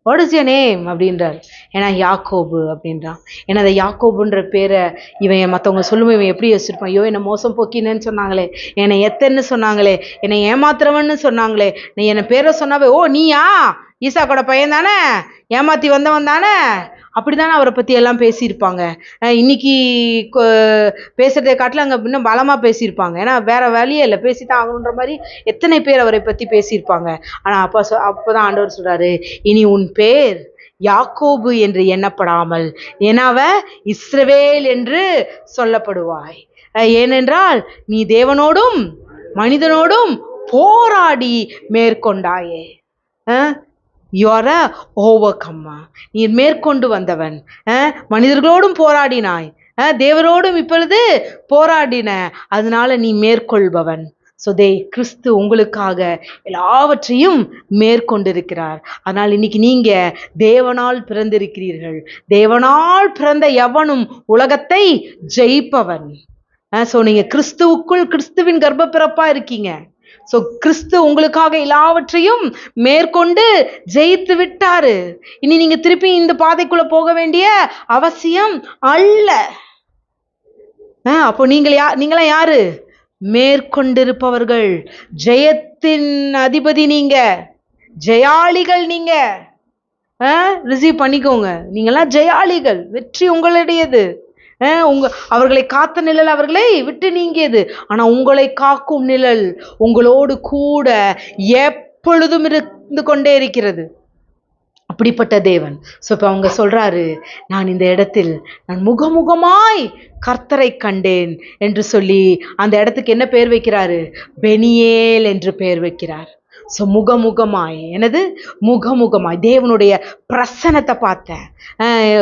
வாட் இஸ் யுவர் நேம் அப்படின்றார். ஏன்னா யாக்கோபு அப்படின்றான். ஏன்னா அந்த யாக்கோபுன்ற பேரை இவன் மற்றவங்க சொல்லும்போது இவன் எப்படி யோசிச்சிருப்பான், ஐயோ என்னை மோசம் போக்கினேன்னு சொன்னாங்களே, என்னை எத்தன்னு சொன்னாங்களே, என்னை ஏமாத்துறவன்னு சொன்னாங்களே, நீ என்னை பேரை சொன்னாவே ஓ நீயா ஈசாக்கோட பையன் தானே, ஏமாத்தி வந்தவன் தானே, அப்படித்தானே அவரை பற்றி எல்லாம் பேசியிருப்பாங்க. இன்னைக்கு பேசுறதை காட்டில் அங்கே இன்னும் பலமாக பேசியிருப்பாங்க. ஏன்னா வேற வழியே இல்லை, பேசித்தான் ஆகணுன்ற மாதிரி எத்தனை பேர் அவரை பற்றி பேசியிருப்பாங்க. ஆனால் அப்போதான் ஆண்டவர் சொல்றாரு, இனி உன் பேர் யாக்கோபு என்று எண்ணப்படாமல் எனாவ இஸ்ரவேல் என்று சொல்லப்படுவாய். ஏனென்றால் நீ தேவனோடும் மனிதனோடும் போராடி மேற்கொண்டாயே. You are a overcomer. நீ மேற்கொண்டு வந்தவன், மனிதர்களோடும் போராடினாய், தேவரோடும் இப்பொழுது போராடின, அதனால நீ மேற்கொள்பவன். ஸோ கிறிஸ்து உங்களுக்காக எல்லாவற்றையும் மேற்கொண்டிருக்கிறார். அதனால் இன்னைக்கு நீங்க தேவனால் பிறந்திருக்கிறீர்கள். தேவனால் பிறந்த எவனும் உலகத்தை ஜெயிப்பவன். ஸோ நீங்க கிறிஸ்துவுக்குள் கிறிஸ்துவின் கர்ப்ப பிறப்பா இருக்கீங்க. ஸோ கிறிஸ்து உங்களுக்காக எல்லாவற்றையும் மேற்கொண்டு ஜெயித்து விட்டாரு. இனி நீங்க திருப்பி இந்த பாதைக்குள்ள போக வேண்டிய அவசியம் அல்ல. அப்போ நீங்களாம் யாரு? மேற்கொண்டிருப்பவர்கள். ஜெயத்தின் அதிபதி நீங்க, ஜெயாளிகள் நீங்க. ரிசீவ் பண்ணிக்கோங்க. நீங்களாம் ஜெயாளிகள். வெற்றி உங்களுடையது. அவர்களை காத்த நிழல் அவர்களை விட்டு நீங்கியது. ஆனா உங்களை காக்கும் நிழல் உங்களோடு கூட எப்பொழுதும் இருந்து கொண்டே இருக்கிறது. அப்படிப்பட்ட தேவன். ஸோ இப்போ அவங்க சொல்றாரு, நான் இந்த இடத்தில் நான் முகமுகமாய் கர்த்தரை கண்டேன் என்று சொல்லி அந்த இடத்துக்கு என்ன பேர் வைக்கிறாரு? பெனியேல் என்று பேர் வைக்கிறார். ஸோ முகமுகமாய், என்னது முகமுகமாய் தேவனுடைய பிரசன்னத்தை பார்த்தேன்.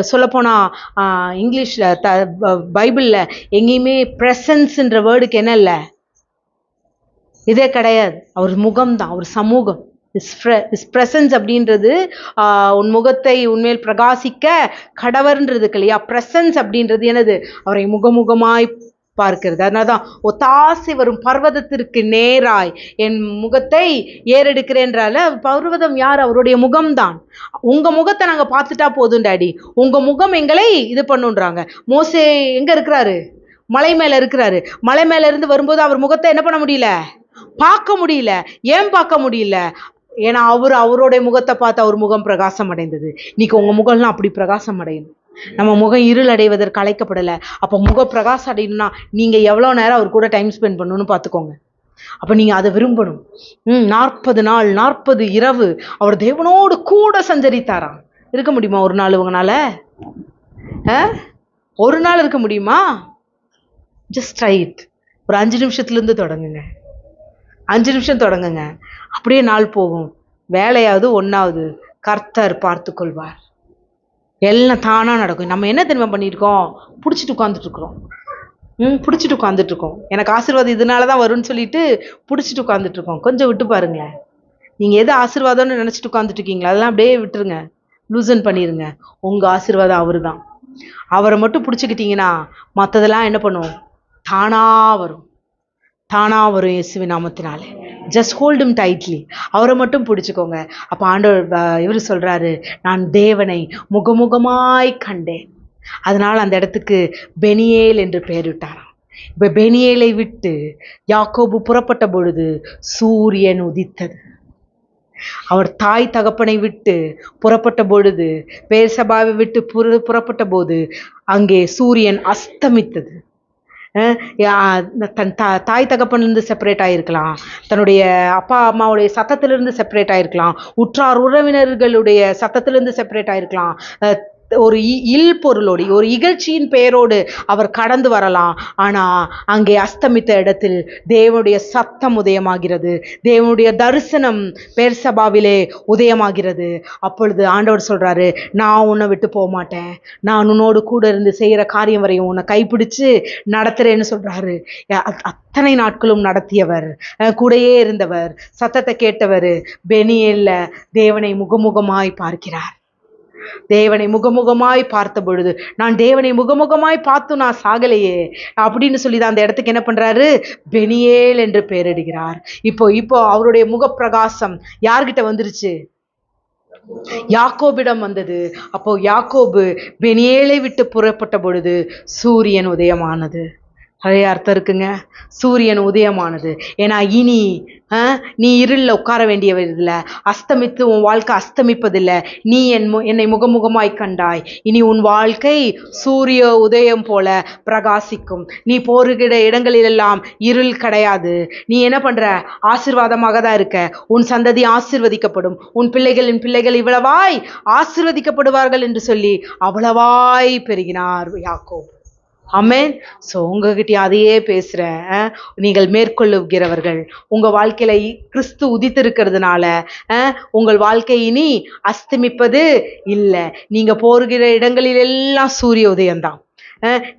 சொல்லப்போனா இங்கிலீஷில் பைபிளில் எங்கேயுமே ப்ரெசன்ஸ்ன்ற வேர்டுக்கு என்ன இல்லை, இதே கிடையாது. அவர் முகம்தான், அவர் சமூகம். இஸ் பிரசன்ஸ் அப்படின்றது உன் முகத்தை உண்மையில் பிரகாசிக்க கடவர்ன்றது இல்லையா? பிரசன்ஸ் அப்படின்றது என்னது? அவரை முகமுகமாய் பார்க்கிறது. அதனால்தான் ஒத்தாசை வரும் பர்வதத்திற்கு நேராய் என் முகத்தை ஏறெடுக்கிறேன்றால. பர்வதம் யார்? அவருடைய முகம்தான். உங்க முகத்தை நாங்க பார்த்துட்டா போதும் டாடி, உங்க முகம் எங்களை இது பண்ணுன்றாங்க. மோசே எங்க இருக்கிறாரு? மலை மேல இருக்கிறாரு. மலை மேல இருந்து வரும்போது அவர் முகத்தை என்ன பண்ண முடியல? பார்க்க முடியல. ஏன் பார்க்க முடியல? ஏன்னா அவருடைய முகத்தை பார்த்து அவர் முகம் பிரகாசம் அடைந்தது. இன்னைக்கு உங்க முகம்லாம் அப்படி பிரகாசம் அடையணும். நம்ம முகம் இருள் அடைவதற்கு அழைக்கப்படலை. அப்போ முக பிரகாசம் அடையணும்னா நீங்க எவ்வளோ நேரம் அவர் கூட டைம் ஸ்பெண்ட் பண்ணணும்னு பார்த்துக்கோங்க. அப்போ நீங்க அதை விரும்பணும். 40 நாள் 40 இரவு அவர் தேவனோடு கூட சஞ்சரித்தாராம். இருக்க முடியுமா ஒரு நாள் உங்களால? ஒரு நாள் இருக்க முடியுமா? Just try it. ஒரு 5 நிமிஷத்துலேருந்து தொடங்குங்க. 5 நிமிஷம் தொடங்குங்க. அப்படியே நாள் போகும். வேலையாவது ஒன்றாவது கர்த்தர் பார்த்து கொள்வார். எல்லாம் தானாக நடக்கும். நம்ம என்ன தெரியுமா பண்ணியிருக்கோம்? பிடிச்சிட்டு உட்காந்துட்ருக்குறோம். பிடிச்சிட்டு உட்காந்துட்ருக்கோம். எனக்கு ஆசீர்வாதம் இதனால தான் வரும்னு சொல்லிட்டு பிடிச்சிட்டு உட்காந்துட்ருக்கோம். கொஞ்சம் விட்டு பாருங்களேன். நீங்கள் எது ஆசீர்வாதம்னு நினச்சிட்டு உட்காந்துட்ருக்கீங்களா? அதெல்லாம் அப்படியே விட்டுருங்க, லூசன் பண்ணிடுங்க. உங்கள் ஆசீர்வாதம் அவர் தான். அவரை மட்டும் பிடிச்சிக்கிட்டீங்கன்னா மற்றதெல்லாம் என்ன பண்ணும்? தானாக வரும். தானாக வரும் இயேசுவின் நாமத்தினாலே. Just hold him tightly. அவரை மட்டும் பிடிச்சிக்கோங்க. அப்போ ஆண்டவர் இவர் சொல்கிறாரு, நான் தேவனை முகமுகமாய் கண்டேன். அதனால் அந்த இடத்துக்கு பெனியேல் என்று பெயரிட்டாராம். இப்போ பெனியேலை விட்டு யாக்கோபு புறப்பட்ட பொழுது சூரியன் உதித்தது. அவர் தாய் தகப்பனை விட்டு புறப்பட்ட பொழுது, பேர்சபாவை விட்டு புறப்பட்ட போது அங்கே சூரியன் அஸ்தமித்தது. தன் தாய் தகப்பனிலிருந்து செப்பரேட் ஆகிருக்கலாம், தன்னுடைய அப்பா அம்மாவுடைய சத்தத்திலிருந்து செப்பரேட் ஆகிருக்கலாம், உற்றார் உறவினர்களுடைய சத்தத்திலிருந்து செப்பரேட் ஆகிருக்கலாம், ஒரு பொருளோடு ஒரு இகழ்ச்சியின் பெயரோடு அவர் கடந்து வரலாம். ஆனால் அங்கே அஸ்தமித்த இடத்தில் தேவனுடைய சத்தம் உதயமாகிறது. தேவனுடைய தரிசனம் பேர்சபாவிலே உதயமாகிறது. அப்பொழுது ஆண்டவர் சொல்றாரு, நான் உன்னை விட்டு போக மாட்டேன், நான் உன்னோடு கூட இருந்து செய்கிற காரியம் வரையும் உன்னை கைப்பிடிச்சு நடத்துறேன்னு சொல்றாரு. அத்தனை நாட்களும் நடத்தியவர், கூடையே இருந்தவர், சத்தத்தை கேட்டவர் பெனியேல்ல தேவனை முகமுகமாய் பார்க்கிறார். தேவனை முகமுகமாய் பார்த்த பொழுது, நான் தேவனை முகமுகமாய் பார்த்து நான் சாகலையே அப்படின்னு சொல்லிதான் அந்த இடத்துக்கு என்ன பண்றாரு? பெனியேல் என்று பெயரிடுகிறார். இப்போ அவருடைய முகப்பிரகாசம் யார்கிட்ட வந்துருச்சு? யாக்கோபிடம் வந்தது. அப்போ யாக்கோபு பெனியேலை விட்டு புறப்பட்ட பொழுது சூரியன் உதயமானது. நிறைய அர்த்தம் இருக்குங்க. சூரியன் உதயமானது. ஏன்னா இனி நீ இருளில் உட்கார வேண்டியதில்லை, அஸ்தமித்து உன் வாழ்க்கை அஸ்தமிப்பதில்லை. நீ என்னை முகமுகமாய் கண்டாய். இனி உன் வாழ்க்கை சூரிய உதயம் போல பிரகாசிக்கும். நீ போருகிற இடங்களிலெல்லாம் இருள் கிடையாது. நீ என்ன பண்ற? ஆசீர்வாதமாக தான் இருக்க. உன் சந்ததி ஆசீர்வதிக்கப்படும். உன் பிள்ளைகளின் பிள்ளைகள் இவ்வளவாய் ஆசீர்வதிக்கப்படுவார்கள் என்று சொல்லி அவ்வளவாய் பெருகினார் யாக்கோபு. ஆமென். ஸோ உங்ககிட்ட அதையே பேசுகிறேன். நீங்கள் மேற்கொள்ளுகிறவர்கள். உங்கள் வாழ்க்கையில கிறிஸ்து உதித்திருக்கிறதுனால உங்கள் வாழ்க்கை இனி அஸ்தமிப்பது இல்லை. நீங்கள் போகிற இடங்களிலெல்லாம் சூரிய உதயம்தான்.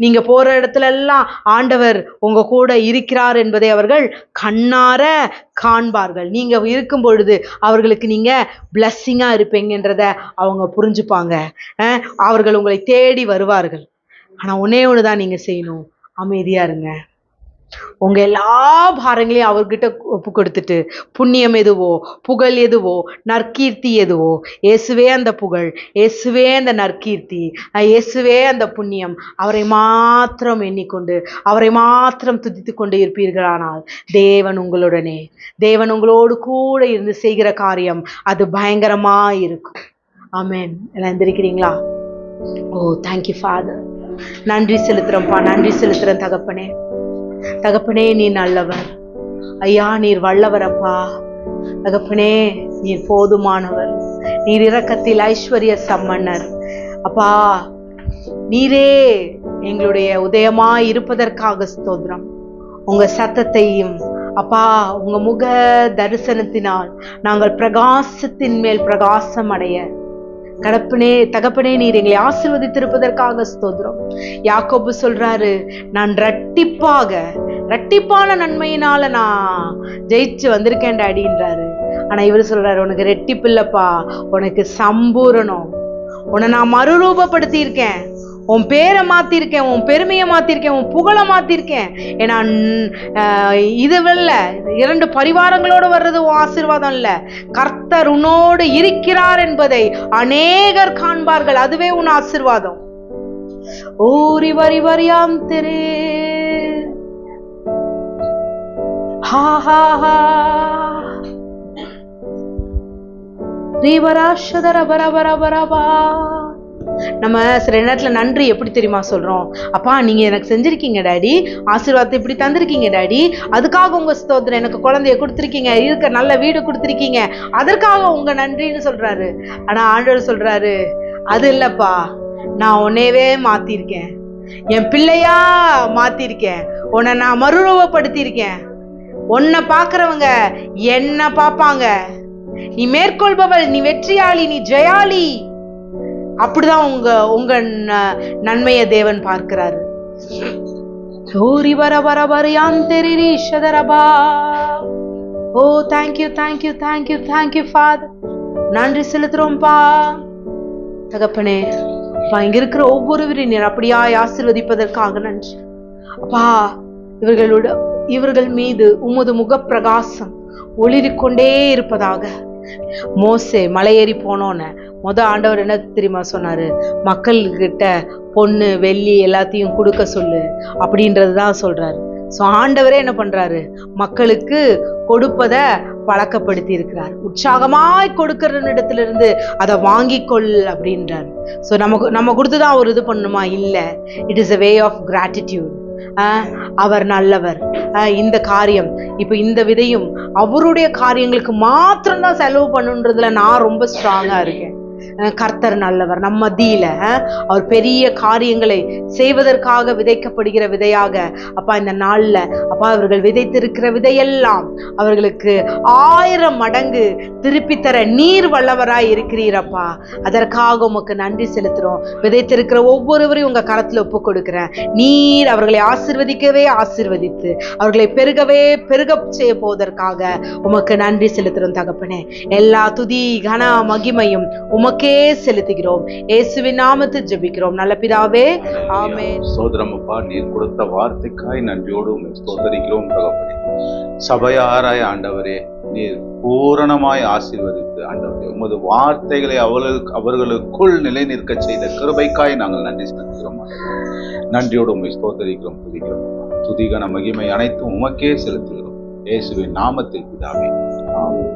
நீங்க போற இடத்துல எல்லாம் ஆண்டவர் உங்க கூட இருக்கிறார் என்பதை அவர்கள் கண்ணார காண்பார்கள். நீங்க இருக்கும் பொழுது அவர்களுக்கு நீங்க பிளஸ்ஸிங்கா இருப்பீங்கன்றத அவங்க புரிஞ்சுப்பாங்க. அவர்கள் உங்களை தேடி வருவார்கள். ஆனா ஒன்னே ஒண்ணுதான் நீங்க செய்யணும், அமைதியா இருங்க. உங்க எல்லா பாரங்களையும் அவர்கிட்ட ஒப்பு கொடுத்துட்டு, புண்ணியம் எதுவோ, புகழ் எதுவோ, நற்கீர்த்தி எதுவோ, இயேசுவே அந்த புகழ், இயேசுவே அந்த நற்கீர்த்தி, இயேசுவே அந்த புண்ணியம், அவரை மாத்திரம் எண்ணிக்கொண்டு அவரை மாத்திரம் துதித்து கொண்டு இருப்பீர்களானால் தேவன் உங்களுடனே, தேவன் உங்களோடு கூட இருந்து செய்கிற காரியம் அது பயங்கரமா இருக்கும். ஆமென். எல்லாம் எந்திரிக்கிறீங்களா? ஓ தேங்க்யூ ஃபாதர். நன்றி செலுத்துறோம்ப்பா, நன்றி செலுத்துறேன் தகப்பனே. தகப்பனே நீ நல்லவர் ஐயா, நீர் வல்லவர் அப்பா. தகப்பனே நீர் போதுமானவர், நீர் இரக்கத்தில் ஐஸ்வர்ய சம்பன்னர் அப்பா. நீரே எங்களுடைய உதயமாய் இருப்பதற்காக ஸ்தோத்திரம். உங்க சத்தத்தையும் அப்பா, உங்க முக தரிசனத்தினால் நாங்கள் பிரகாசத்தின் மேல் பிரகாசம் அடைய தகப்பனே நீர் எங்களை ஆசீர்வதித்திருப்பதற்காக ஸ்தோத்திரம். யாக்கோபு சொல்றாரு, நான் இரட்டிப்பான நன்மையினால நான் ஜெயிச்சு வந்திருக்கேன் டாடின்றாரு. ஆனா இவர் சொல்றாரு, உனக்கு ரெட்டிப்பு இல்லப்பா, உனக்கு சம்பூரணம். உன்னை நான் மறுரூபப்படுத்தி இருக்கேன், உன் பேரை மாத்திருக்கேன், உன் பெருமையை மாத்திருக்கேன், உன் புகழை மாத்திருக்கேன். ஏன்னா இது இல்ல, 2 பரிவாரங்களோடு வர்றது உன் ஆசீர்வாதம் இல்ல, கர்த்தர் உன்னோடு இருக்கிறார் என்பதை அநேகர் காண்பார்கள், அதுவே உன் ஆசீர்வாதம். ஓரி வரி வரியாம் தெரே ஹா ஹா ஹா ரீவராஷதர பரபரபரபா. நம்ம சில நேரத்துல நன்றி எப்படி தெரியுமா சொல்றோம்? அப்பா நீங்க எனக்கு செஞ்சிருக்கீங்க டாடி, ஆசீர்வாதத்தை இப்படி தந்திருக்கீங்க டாடி, அதுக்காக உங்க ஸ்தோத்திரம். எனக்கு குழந்தைய கொடுத்துருக்கீங்க, இருக்க நல்ல வீடு கொடுத்துருக்கீங்க, அதற்காக உங்க நன்றின்னு சொல்றாரு. ஆனா ஆண்டவர் சொல்றாரு, அது இல்லப்பா, நான் உன்னையவே மாத்திருக்கேன், என் பிள்ளையா மாத்திருக்கேன், உன்னை நான் மறுரூபப்படுத்தியிருக்கேன். உன்னை பாக்குறவங்க என்ன பாப்பாங்க, நீ மேற்கொள்பவள், நீ வெற்றியாளி, நீ ஜெயாளி. அப்படிதான் உங்க நன்மையை தேவன் பார்க்கிறாரு. Oh thank you thank you thank you thank you father. நன்றி செலுத்துறோம்பா தகப்பனே. அப்பா இங்க இருக்கிற ஒவ்வொருவரையும் நீர் அப்படியாய் ஆசீர்வதிப்பதற்காக நன்றி அப்பா. இவர்கள் மீது உமது முகப்பிரகாசம் ஒளிரிக்கொண்டே இருப்பதாக. மோசே மலையேறி போனோன்னு ஆண்டவர் என்ன தெரியுமா சொன்னாரு? மக்கள்கிட்ட பொண்ணு வெள்ளி எல்லாத்தையும் கொடுக்க சொல்லு அப்படின்றதுதான் சொல்றாரு. ஸோ ஆண்டவரே என்ன பண்றாரு? மக்களுக்கு கொடுப்பத பழக்கப்படுத்தி இருக்கிறார். உற்சாகமாய் கொடுக்கிற இடத்துல இருந்து அதை வாங்கிக்கொள் அப்படின்றாரு. ஸோ நம்ம கொடுத்துதான் ஒரு இது பண்ணணுமா? இல்லை, it is a way of gratitude. அவர் நல்லவர். இந்த காரியம் இப்ப இந்த விதையும் அவருடைய காரியங்களுக்கு மாத்திரம்தான் செலவு பண்ணுன்றதுல நான் ரொம்ப ஸ்ட்ராங்கா இருக்கேன். கர்த்தர் நல்லவர், நம்ம மத்தியில அவர் பெரிய காரியங்களை செய்வதற்காக விதைக்கப்படுகிற விதையாக அப்பா இந்த நாள்ல அப்பா அவர்கள் விதைத்திருக்கிற விதையெல்லாம் அவர்களுக்கு 1000 மடங்கு திருப்பி தர நீர் வல்லவராய் இருக்கிறீரப்பா. அதற்காக உமக்கு நன்றி செலுத்துறோம். விதைத்திருக்கிற ஒவ்வொருவரையும் உங்க கரத்துல ஒப்பு கொடுக்கிறேன். நீர் அவர்களை ஆசீர்வதிக்கவே ஆசீர்வதித்து அவர்களை பெருக செய்ய போவதற்காக உமக்கு நன்றி செலுத்துறோம் தகப்பனே. எல்லா துதி கன மகிமையும் உமக்கே செலுத்துகிறோம். இயேசுவின் நாமத்தில் ஜெபிக்கிறோம் நல்ல பிதாவே, ஆமென். சோதரமப்பா, நீர் கொடுத்த வார்த்தைக்காய் நன்றியோடு உம்மை ஸ்தோத்திரிக்கிறோம் தகப்பனே. சபையாராய் ஆண்டவரே, நீர் பூரணமாய் ஆசீர்வதித்து ஆண்டவரே உமது வார்த்தைகளை அவர்களுக்குள் நிலை நிற்க செய்த கிருபைக்காய் நாங்கள் நன்றி செலுத்துகிறோம். நன்றியோடு உம்மை ஸ்தோத்திரிக்கிறோம், துதிக்கிறோம். துதிகன மகிமை அனைத்தும் உமக்கே செலுத்துகிறோம். இயேசுவின் நாமத்தில் பிதாவே, ஆமென்.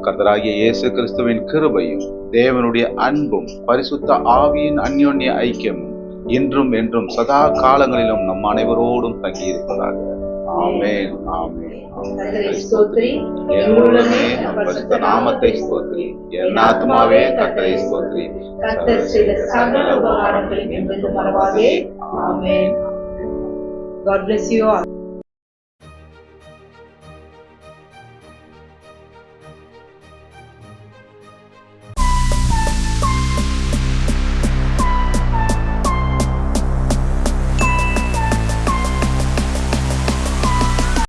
கர்த்தராகிய இயேசு கிறிஸ்துவின் கிருபையும் தேவனுடைய அன்பும் பரிசுத்த ஆவியின் அந்யோன்ய ஐக்கியமும் இன்றும் என்றும் சதா காலங்களிலும் நம் அனைவரோடும் தங்கி இருப்பதாக. ஆமென், ஆமென். பரிசுத்த நாமத்தை ஸ்தோத்திரி. என் ஆத்துமாவே கர்த்தரை ஸ்தோத்திரி. கர்த்தர் செய்த சகல உபகாரங்களையும் என்றும் மறவாதே. ஆமென். God bless you all.